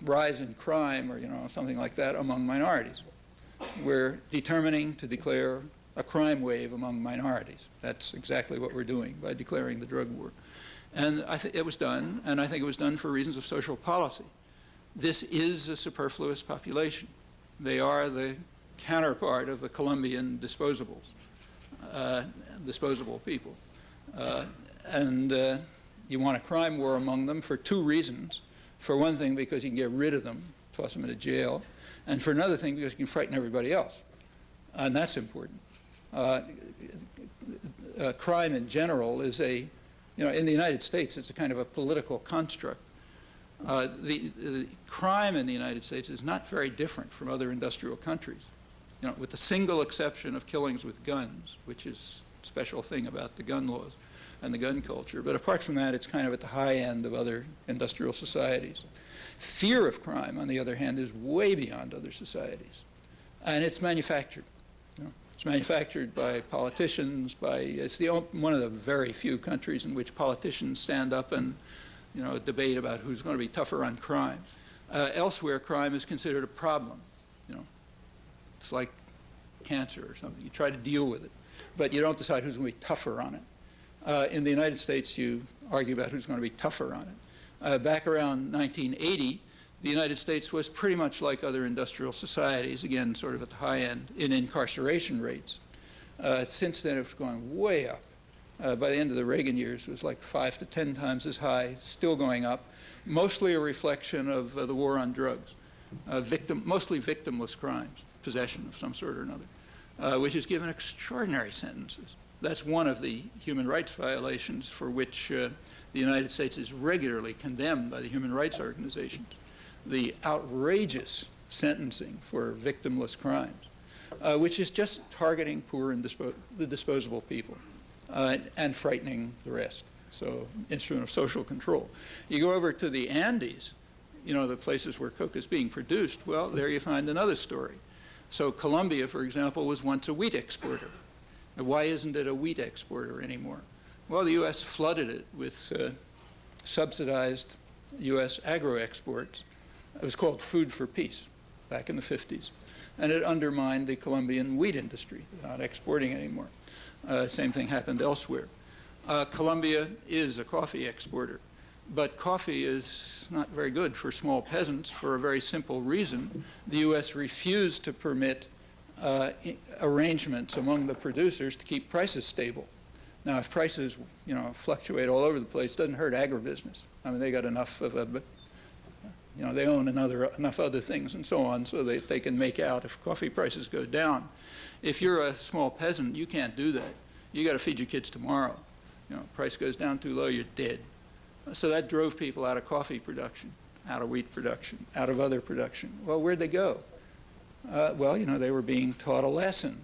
rise in crime, or something like that, among minorities. We're determining to declare a crime wave among minorities. That's exactly what we're doing by declaring the drug war. And I think it was done, and I think it was done for reasons of social policy. This is a superfluous population. They are the counterpart of the Colombian disposables, disposable people. And you want a crime war among them for two reasons. For one thing, because you can get rid of them, toss them into jail. And for another thing, because you can frighten everybody else. And that's important. Crime in general is in the United States, it's a kind of a political construct. The crime in the United States is not very different from other industrial countries, with the single exception of killings with guns, which is a special thing about the gun laws and the gun culture. But apart from that, it's kind of at the high end of other industrial societies. Fear of crime, on the other hand, is way beyond other societies. And it's manufactured. It's manufactured by politicians, it's one of the very few countries in which politicians stand up and debate about who's going to be tougher on crime. Elsewhere, crime is considered a problem. It's like cancer or something. You try to deal with it, but you don't decide who's going to be tougher on it. In the United States, you argue about who's going to be tougher on it. Back around 1980, the United States was pretty much like other industrial societies, again, sort of at the high end, in incarceration rates. Since then, it's gone way up. By the end of the Reagan years, it was like 5 to 10 times as high, still going up, mostly a reflection of the war on drugs, mostly victimless crimes, possession of some sort or another, which is given extraordinary sentences. That's one of the human rights violations for which the United States is regularly condemned by the human rights organizations. The outrageous sentencing for victimless crimes, which is just targeting poor and the disposable people and frightening the rest. So, instrument of social control. You go over to the Andes, you know, the places where coke is being produced, well, there you find another story. So Colombia, for example, was once a wheat exporter. Now, why isn't it a wheat exporter anymore? Well, the U.S. flooded it with subsidized U.S. agro-exports. It was called Food for Peace back in the 50s. And it undermined the Colombian wheat industry, not exporting anymore. Same thing happened elsewhere. Colombia is a coffee exporter, but coffee is not very good for small peasants for a very simple reason. The U.S. refused to permit arrangements among the producers to keep prices stable. Now, if prices, you know, fluctuate all over the place, it doesn't hurt agribusiness. I mean, they got enough of a, you know, they own enough other things and so on, so they can make out if coffee prices go down. If you're a small peasant, you can't do that. You got to feed your kids tomorrow. You know, price goes down too low, you're dead. So that drove people out of coffee production, out of wheat production, out of other production. Well, where'd they go? Well, you know, they were being taught a lesson.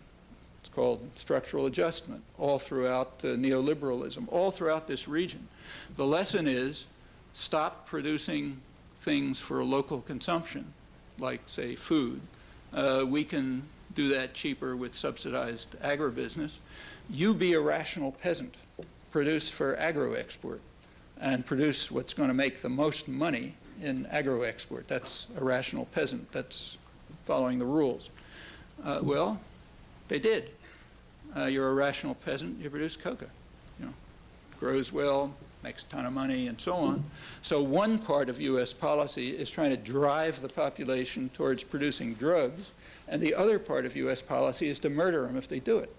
It's called structural adjustment, all throughout neoliberalism, all throughout this region. The lesson is stop producing things for local consumption, like, say, food. We can do that cheaper with subsidized agribusiness. You be a rational peasant. Produce for agro-export and produce what's going to make the most money in agro-export. That's a rational peasant. That's following the rules. Well, they did. You're a rational peasant, you produce coca. You know, grows well, makes a ton of money, and so on. So one part of U.S. policy is trying to drive the population towards producing drugs, and the other part of U.S. policy is to murder them if they do it.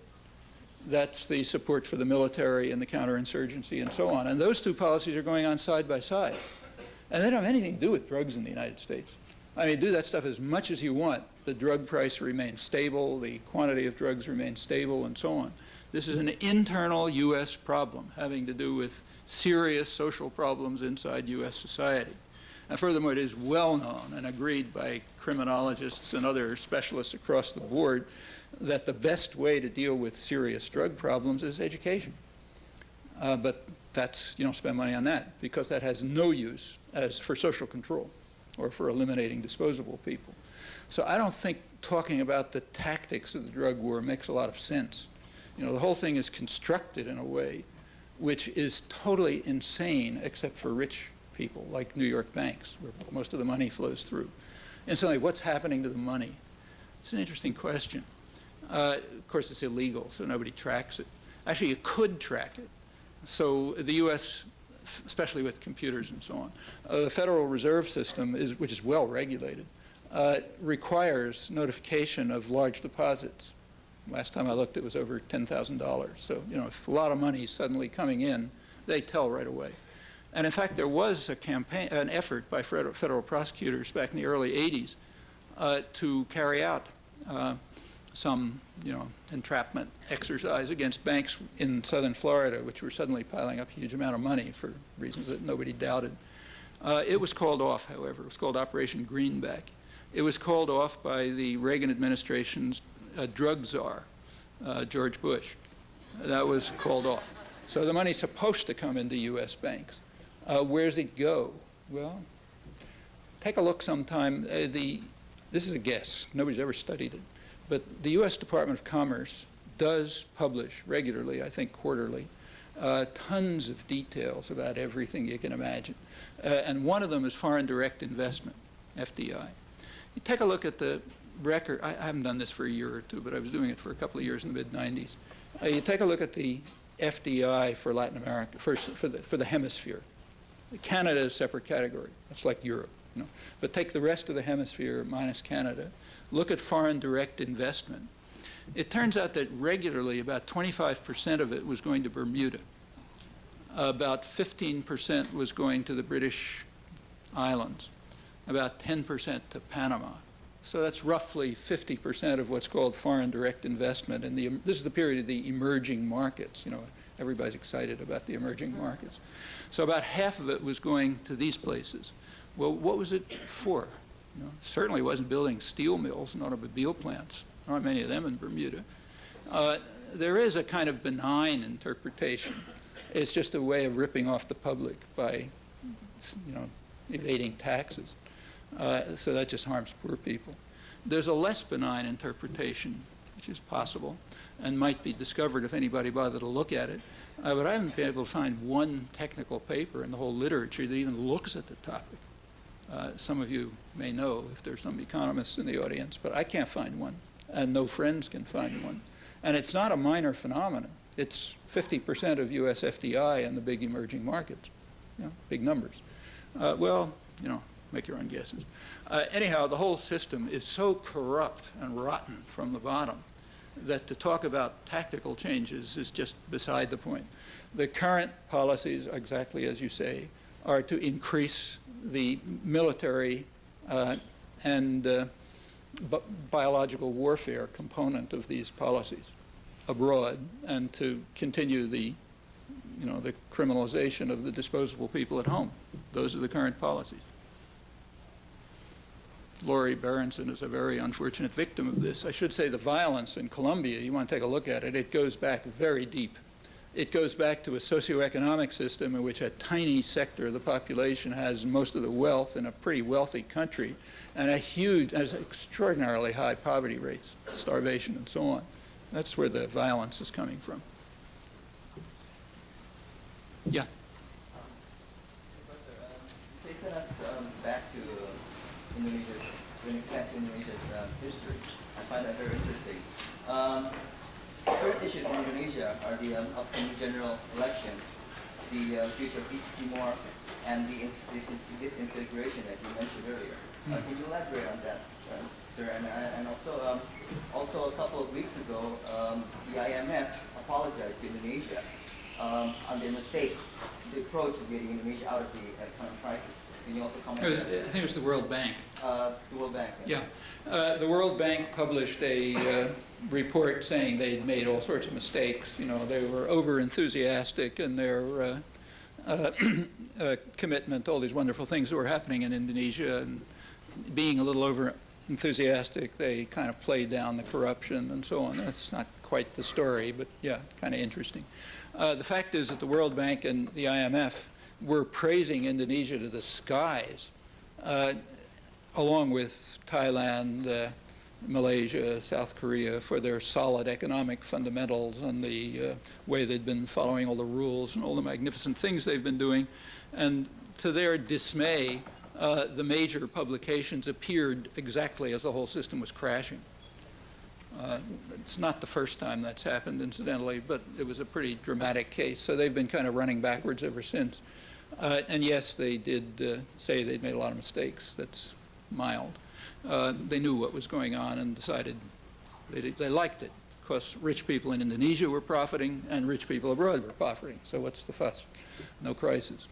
That's the support for the military and the counterinsurgency and so on. And those two policies are going on side by side. And they don't have anything to do with drugs in the United States. I mean, do that stuff as much as you want. The drug price remains stable, the quantity of drugs remains stable, and so on. This is an internal U.S. problem having to do with serious social problems inside U.S. society. And furthermore, it is well known and agreed by criminologists and other specialists across the board that the best way to deal with serious drug problems is education. But that's, you don't spend money on that because that has no use as for social control or for eliminating disposable people. So I don't think talking about the tactics of the drug war makes a lot of sense. You know, the whole thing is constructed in a way which is totally insane except for rich people like New York banks where most of the money flows through. And so what's happening to the money? It's an interesting question. Of course, it's illegal, so nobody tracks it. Actually, you could track it. So the U.S., especially with computers and so on, the Federal Reserve System, which is well regulated, requires notification of large deposits. Last time I looked, it was over $10,000. So, you know, if a lot of money is suddenly coming in, they tell right away. And in fact, there was a campaign, an effort by federal prosecutors back in the early 80s to carry out some, you know, entrapment exercise against banks in southern Florida, which were suddenly piling up a huge amount of money for reasons that nobody doubted. It was called off, however. It was called Operation Greenback. It was called off by the Reagan administration's drug czar, George Bush. That was called off. So the money's supposed to come into U.S. banks. Where's it go? Well, take a look sometime. This is a guess. Nobody's ever studied it. But the U.S. Department of Commerce does publish regularly, I think quarterly, tons of details about everything you can imagine. And one of them is foreign direct investment, FDI. You take a look at the record. I haven't done this for a year or two, but I was doing it for a couple of years in the mid-'90s. You take a look at the FDI for Latin America, for the hemisphere. Canada is a separate category. That's like Europe. You know. But take the rest of the hemisphere minus Canada. Look at foreign direct investment. It turns out that regularly about 25% of it was going to Bermuda. About 15% was going to the British Islands, about 10% to Panama. So that's roughly 50% of what's called foreign direct investment. And this is the period of the emerging markets. You know, everybody's excited about the emerging markets. So about half of it was going to these places. Well, what was it for? You know, certainly wasn't building steel mills and automobile plants. There aren't many of them in Bermuda. There is a kind of benign interpretation. It's just a way of ripping off the public by, you know, evading taxes. So that just harms poor people. There's a less benign interpretation, which is possible and might be discovered if anybody bothered to look at it. But I haven't been able to find one technical paper in the whole literature that even looks at the topic. Some of you may know if there's some economists in the audience, but I can't find one, and no friends can find one. And it's not a minor phenomenon. It's 50% of US FDI in the big emerging markets, you know, big numbers. Well, you know, make your own guesses. Anyhow, the whole system is so corrupt and rotten from the bottom that to talk about tactical changes is just beside the point. The current policies, exactly as you say, are to increase the military and biological warfare component of these policies abroad, and to continue the, you know, the criminalization of the disposable people at home. Those are the current policies. Laurie Berenson is a very unfortunate victim of this. I should say the violence in Colombia, you want to take a look at it, it goes back very deep. It goes back to a socioeconomic system in which a tiny sector of the population has most of the wealth in a pretty wealthy country, and has extraordinarily high poverty rates, starvation and so on. That's where the violence is coming from. Yeah. Taking us back to Indonesia's, to an extent, to Indonesia's history. I find that very interesting. Current issues in Indonesia are the upcoming general election, the future of East Timor, and the disintegration that you mentioned earlier. Can you elaborate on that, sir? And also a couple of weeks ago, the IMF apologized to Indonesia on their mistakes, the approach of getting Indonesia out of the current crisis. Can you also comment on that? I think it was the World Bank. The World Bank. Yeah. The World Bank published a report saying they'd made all sorts of mistakes. You know, they were over-enthusiastic in their commitment to all these wonderful things that were happening in Indonesia, and being a little over-enthusiastic, they kind of played down the corruption and so on. That's not quite the story, but yeah, kind of interesting. The fact is that the World Bank and the IMF were praising Indonesia to the skies, along with Thailand, Malaysia, South Korea, for their solid economic fundamentals and the way they'd been following all the rules and all the magnificent things they've been doing. And to their dismay, the major publications appeared exactly as the whole system was crashing. It's not the first time that's happened, incidentally, but it was a pretty dramatic case. So they've been kind of running backwards ever since. And yes, they did say they'd made a lot of mistakes. That's mild. They knew what was going on and decided they liked it, because rich people in Indonesia were profiting and rich people abroad were profiting. So what's the fuss? No crisis.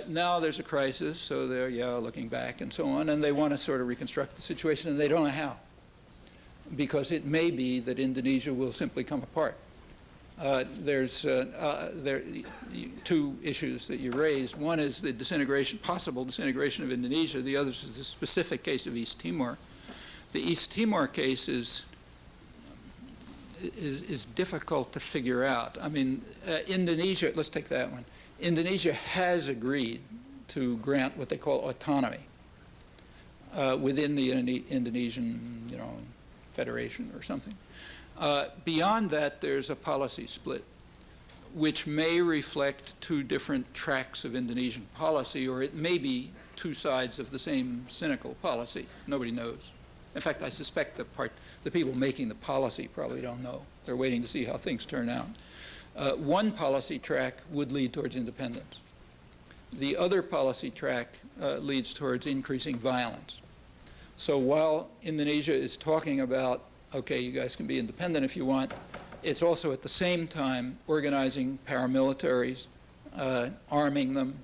Now there's a crisis, so they're looking back and so on, and they want to sort of reconstruct the situation, and they don't know how, because it may be that Indonesia will simply come apart. There's two issues that you raised. One is the disintegration, possible disintegration of Indonesia. The other is the specific case of East Timor. The East Timor case is difficult to figure out. I mean, Indonesia, let's take that one. Indonesia has agreed to grant what they call autonomy within the Indonesian, federation or something. Beyond that, there's a policy split, which may reflect two different tracks of Indonesian policy, or it may be two sides of the same cynical policy. Nobody knows. In fact, I suspect the people making the policy probably don't know. They're waiting to see how things turn out. One policy track would lead towards independence. The other policy track leads towards increasing violence. So while Indonesia is talking about okay, you guys can be independent if you want. It's also at the same time organizing paramilitaries, arming them.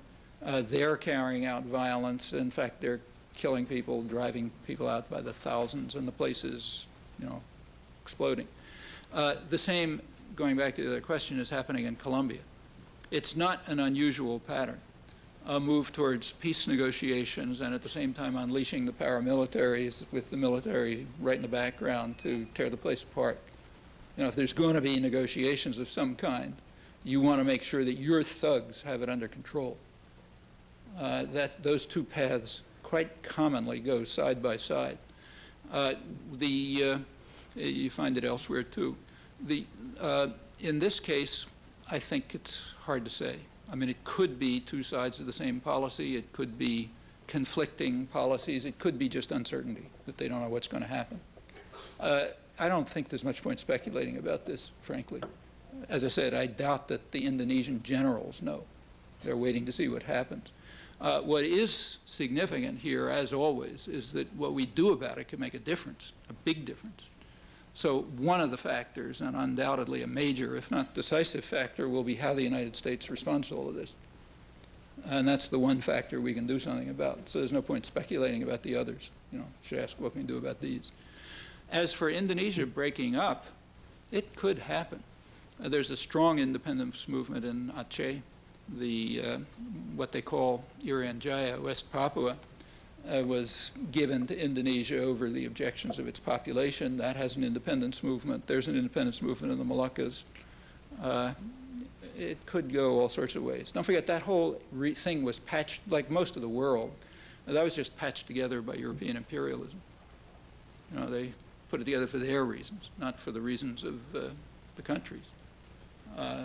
They're carrying out violence. In fact, they're killing people, driving people out by the thousands, and the place is, exploding. The same, going back to the other question, is happening in Colombia. It's not an unusual pattern. A move towards peace negotiations and at the same time unleashing the paramilitaries with the military right in the background to tear the place apart. If there's going to be negotiations of some kind, you want to make sure that your thugs have it under control. Those two paths quite commonly go side by side. You find it elsewhere too. In this case, I think it's hard to say. I mean, it could be two sides of the same policy. It could be conflicting policies. It could be just uncertainty, that they don't know what's going to happen. I don't think there's much point speculating about this, frankly. As I said, I doubt that the Indonesian generals know. They're waiting to see what happens. What is significant here, as always, is that what we do about it can make a difference, a big difference. So one of the factors, and undoubtedly a major, if not decisive factor, will be how the United States responds to all of this. And that's the one factor we can do something about. So there's no point speculating about the others. Should ask what can we do about these. As for Indonesia breaking up, it could happen. There's a strong independence movement in Aceh, what they call Irian Jaya, West Papua, was given to Indonesia over the objections of its population. That has an independence movement. There's an independence movement in the Moluccas. It could go all sorts of ways. Don't forget, that whole thing was patched, like most of the world, that was just patched together by European imperialism. They put it together for their reasons, not for the reasons of the countries.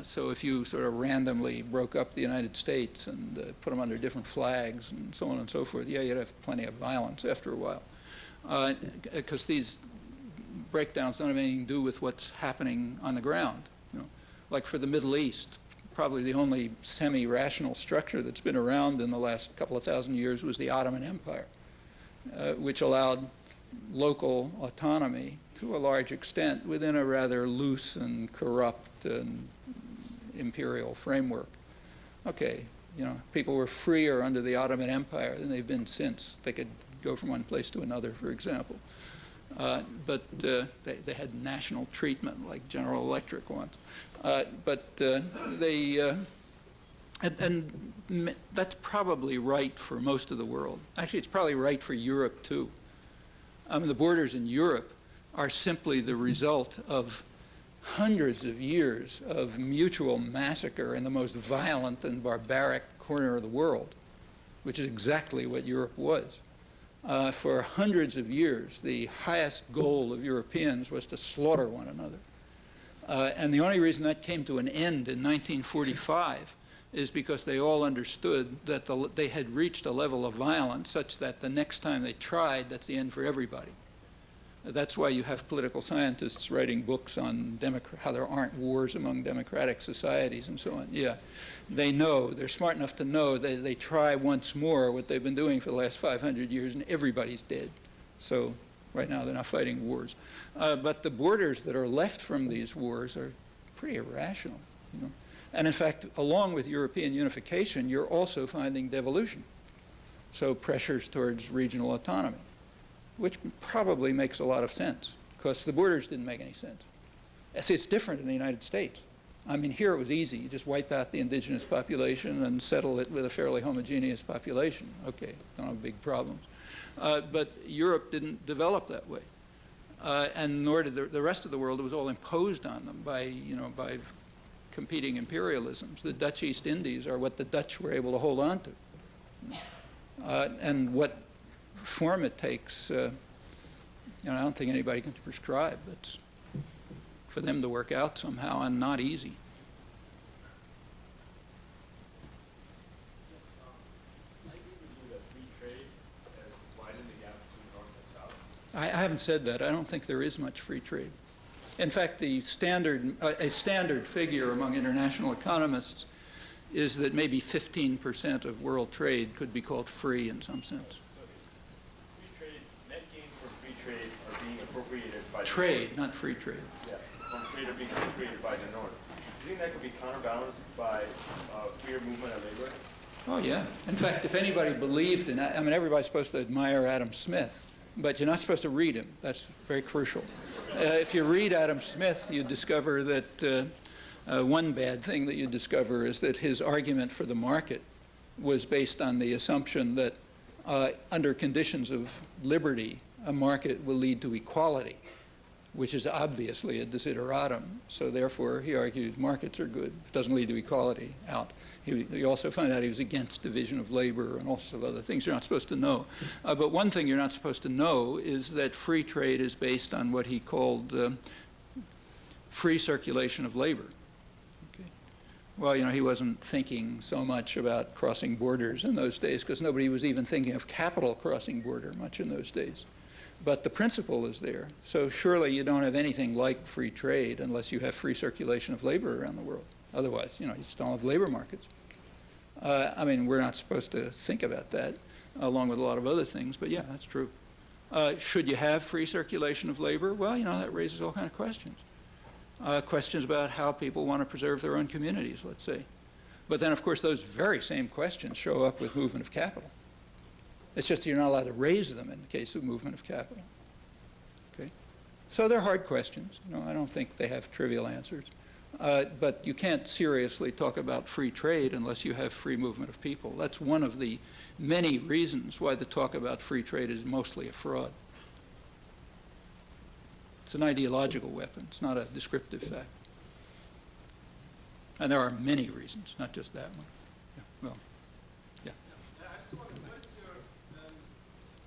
So if you sort of randomly broke up the United States and put them under different flags and so on and so forth, yeah, you'd have plenty of violence after a while. Because these breakdowns don't have anything to do with what's happening on the ground. Like for the Middle East, probably the only semi-rational structure that's been around in the last couple of thousand years was the Ottoman Empire, which allowed local autonomy to a large extent within a rather loose and corrupt and imperial framework. Okay, people were freer under the Ottoman Empire than they've been since. They could go from one place to another, for example. But they had national treatment like General Electric wants. And that's probably right for most of the world. Actually, it's probably right for Europe too. The borders in Europe are simply the result of hundreds of years of mutual massacre in the most violent and barbaric corner of the world, which is exactly what Europe was. For hundreds of years, the highest goal of Europeans was to slaughter one another. And the only reason that came to an end in 1945 is because they all understood that they had reached a level of violence such that the next time they tried, that's the end for everybody. That's why you have political scientists writing books on how there aren't wars among democratic societies and so on. Yeah, they know, they're smart enough to know that they try once more what they've been doing for the last 500 years and everybody's dead. So right now they're not fighting wars. But the borders that are left from these wars are pretty irrational. And in fact, along with European unification, you're also finding devolution. So pressures towards regional autonomy, which probably makes a lot of sense, because the borders didn't make any sense. See, it's different in the United States. I mean, here it was easy. You just wipe out the indigenous population and settle it with a fairly homogeneous population. Okay, don't have big problems. But Europe didn't develop that way. And nor did the rest of the world. It was all imposed on them by competing imperialisms. The Dutch East Indies are what the Dutch were able to hold on to. And what form it takes, I don't think anybody can prescribe. It's for them to work out somehow, and not easy. I agree with you that free trade has widened the gap between North and South. I haven't said that. I don't think there is much free trade. In fact, a standard figure among international economists is that maybe 15% of world trade could be called free in some sense. Free trade, net gains for free trade are being appropriated by the Trade, not free trade. North. Yeah, from trade being appropriated by the North. Do you think that could be counterbalanced by freer movement of labor? Oh, yeah. In fact, if anybody believed in that, I mean, everybody's supposed to admire Adam Smith, but you're not supposed to read him. That's very crucial. If you read Adam Smith, you discover that one bad thing that you discover is that his argument for the market was based on the assumption that under conditions of liberty, a market will lead to equality, which is obviously a desideratum. So therefore, he argued markets are good. If it doesn't lead to equality, out. He also found out he was against division of labor and all sorts of other things you're not supposed to know. But one thing you're not supposed to know is that free trade is based on what he called free circulation of labor. Okay. Well, you know, he wasn't thinking so much about crossing borders in those days because nobody was even thinking of capital crossing border much in those days. But the principle is there. So surely you don't have anything like free trade unless you have free circulation of labor around the world. Otherwise, you know, you just don't have labor markets. I mean, we're not supposed to think about that, along with a lot of other things, but yeah, that's true. Should you have free circulation of labor? Well, you know, that raises all kinds of questions. Questions about how people want to preserve their own communities, let's say. But then, of course, those very same questions show up with movement of capital. It's just you're not allowed to raise them in the case of movement of capital. Okay? So they're hard questions. You know, I don't think they have trivial answers. But you can't seriously talk about free trade unless you have free movement of people. That's one of the many reasons why the talk about free trade is mostly a fraud. It's an ideological weapon. It's not a descriptive fact. And there are many reasons, not just that one. Yeah, well, yeah. I just wonder, what is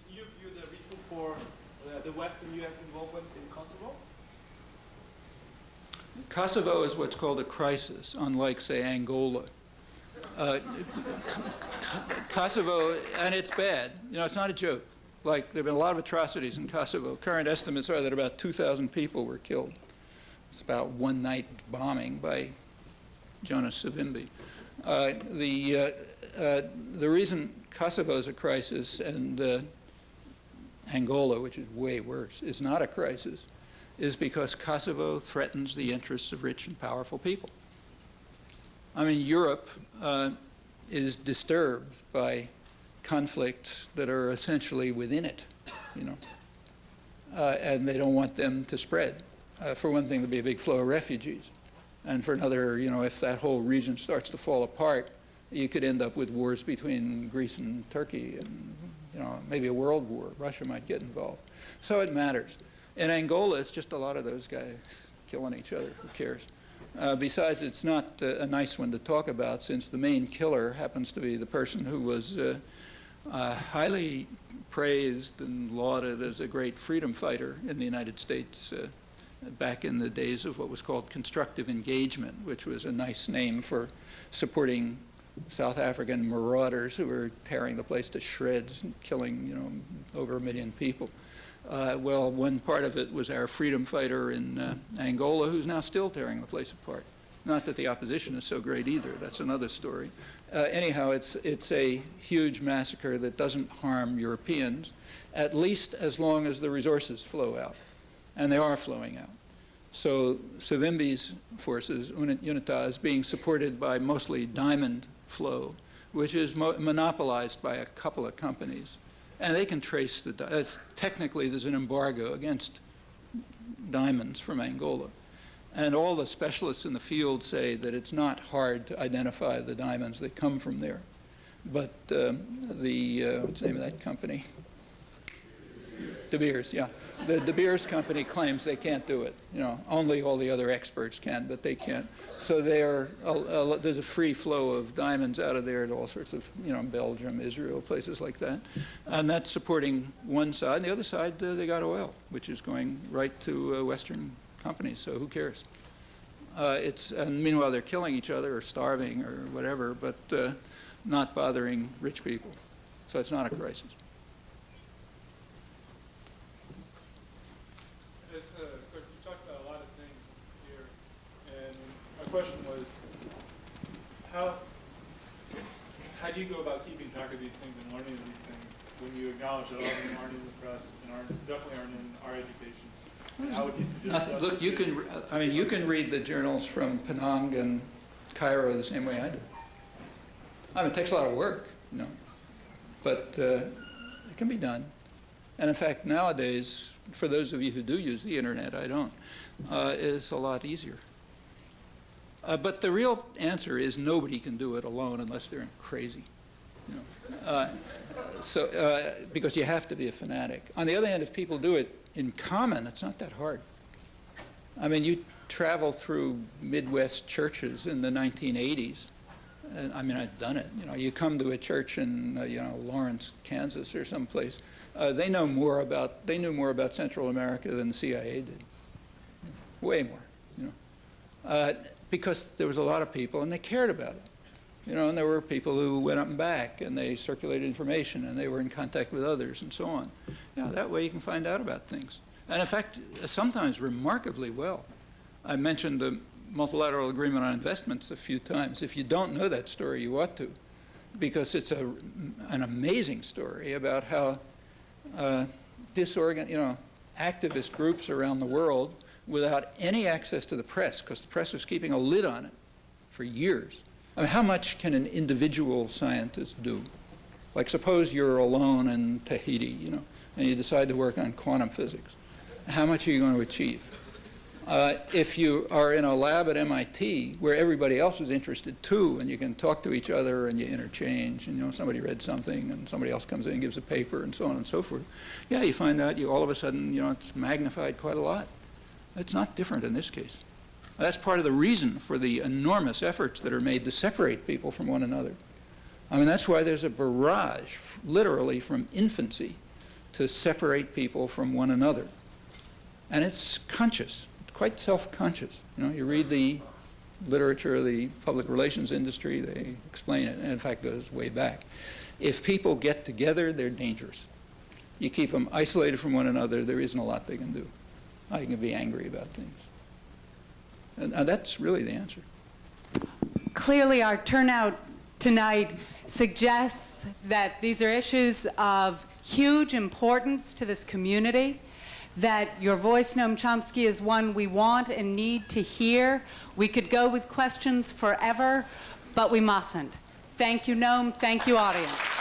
in your view, the reason for the Western U.S. involvement in Kosovo? Kosovo is what's called a crisis, unlike, say, Angola. Kosovo, and it's bad. You know, it's not a joke. Like, there have been a lot of atrocities in Kosovo. Current estimates are that about 2,000 people were killed. It's about one night bombing by Jonas Savimbi. The reason Kosovo is a crisis and Angola, which is way worse, is not a crisis is because Kosovo threatens the interests of rich and powerful people. I mean, Europe is disturbed by conflicts that are essentially within it, you know, and they don't want them to spread. For one thing, there'll be a big flow of refugees. And for another, you know, if that whole region starts to fall apart, you could end up with wars between Greece and Turkey and, you know, maybe a world war. Russia might get involved. So it matters. In Angola, it's just a lot of those guys killing each other. Who cares? Besides, it's not a nice one to talk about since the main killer happens to be the person who was highly praised and lauded as a great freedom fighter in the United States back in the days of what was called constructive engagement, which was a nice name for supporting South African marauders who were tearing the place to shreds and killing, you know, over 1 million people. Well, one part of it was our freedom fighter in Angola, who's now still tearing the place apart. Not that the opposition is so great either. That's another story. Anyhow, it's a huge massacre that doesn't harm Europeans, at least as long as the resources flow out. And they are flowing out. So Savimbi's forces, UNITA, is being supported by mostly diamond flow, which is monopolized by a couple of companies. And they can trace technically there's an embargo against diamonds from Angola. And all the specialists in the field say that it's not hard to identify the diamonds that come from there. But what's the name of that company? De Beers, yeah. The De Beers company claims they can't do it. You know, only all the other experts can, but they can't. So there's a free flow of diamonds out of there to all sorts of, you know, Belgium, Israel, places like that. And that's supporting one side. And the other side, they got oil, which is going right to Western companies. So who cares? And meanwhile, they're killing each other or starving or whatever, but not bothering rich people. So it's not a crisis. You talked about a lot of things here, and my question was, how do you go about keeping track of these things and learning of these things when you acknowledge that all of them aren't in the press and definitely aren't in our education? How would you suggest that? Look, you can read the journals from Penang and Cairo the same way I do. I mean, it takes a lot of work, you know, but it can be done. And in fact, nowadays, for those of you who do use the internet, I don't, it's a lot easier. But the real answer is nobody can do it alone unless they're crazy, you know. Because you have to be a fanatic. On the other hand, if people do it in common, it's not that hard. I mean, you travel through Midwest churches in the 1980s. And, I mean, I've done it. You know, you come to a church in, you know, Lawrence, Kansas, or someplace. They knew more about Central America than the CIA did. Way more, you know. Because there was a lot of people, and they cared about it. You know, and there were people who went up and back, and they circulated information, and they were in contact with others, and so on. You know, that way you can find out about things. And in fact, sometimes remarkably well. I mentioned the multilateral agreement on investments a few times. If you don't know that story, you ought to, because it's an amazing story about how activist groups around the world, without any access to the press, because the press was keeping a lid on it for years. I mean, how much can an individual scientist do? Like, suppose you're alone in Tahiti, you know, and you decide to work on quantum physics. How much are you going to achieve? If you are in a lab at MIT where everybody else is interested too, and you can talk to each other and you interchange, and you know, somebody read something and somebody else comes in and gives a paper and so on and so forth, yeah, you find out all of a sudden, you know, it's magnified quite a lot. It's not different in this case. That's part of the reason for the enormous efforts that are made to separate people from one another. I mean, that's why there's a barrage, literally from infancy, to separate people from one another. And it's conscious. Quite self-conscious. You know, you read the literature of the public relations industry, they explain it, and in fact goes way back. If people get together, they're dangerous. You keep them isolated from one another, there isn't a lot they can do. I can be angry about things. And that's really the answer. Clearly, our turnout tonight suggests that these are issues of huge importance to this community, that your voice, Noam Chomsky, is one we want and need to hear. We could go with questions forever, but we mustn't. Thank you, Noam. Thank you, audience.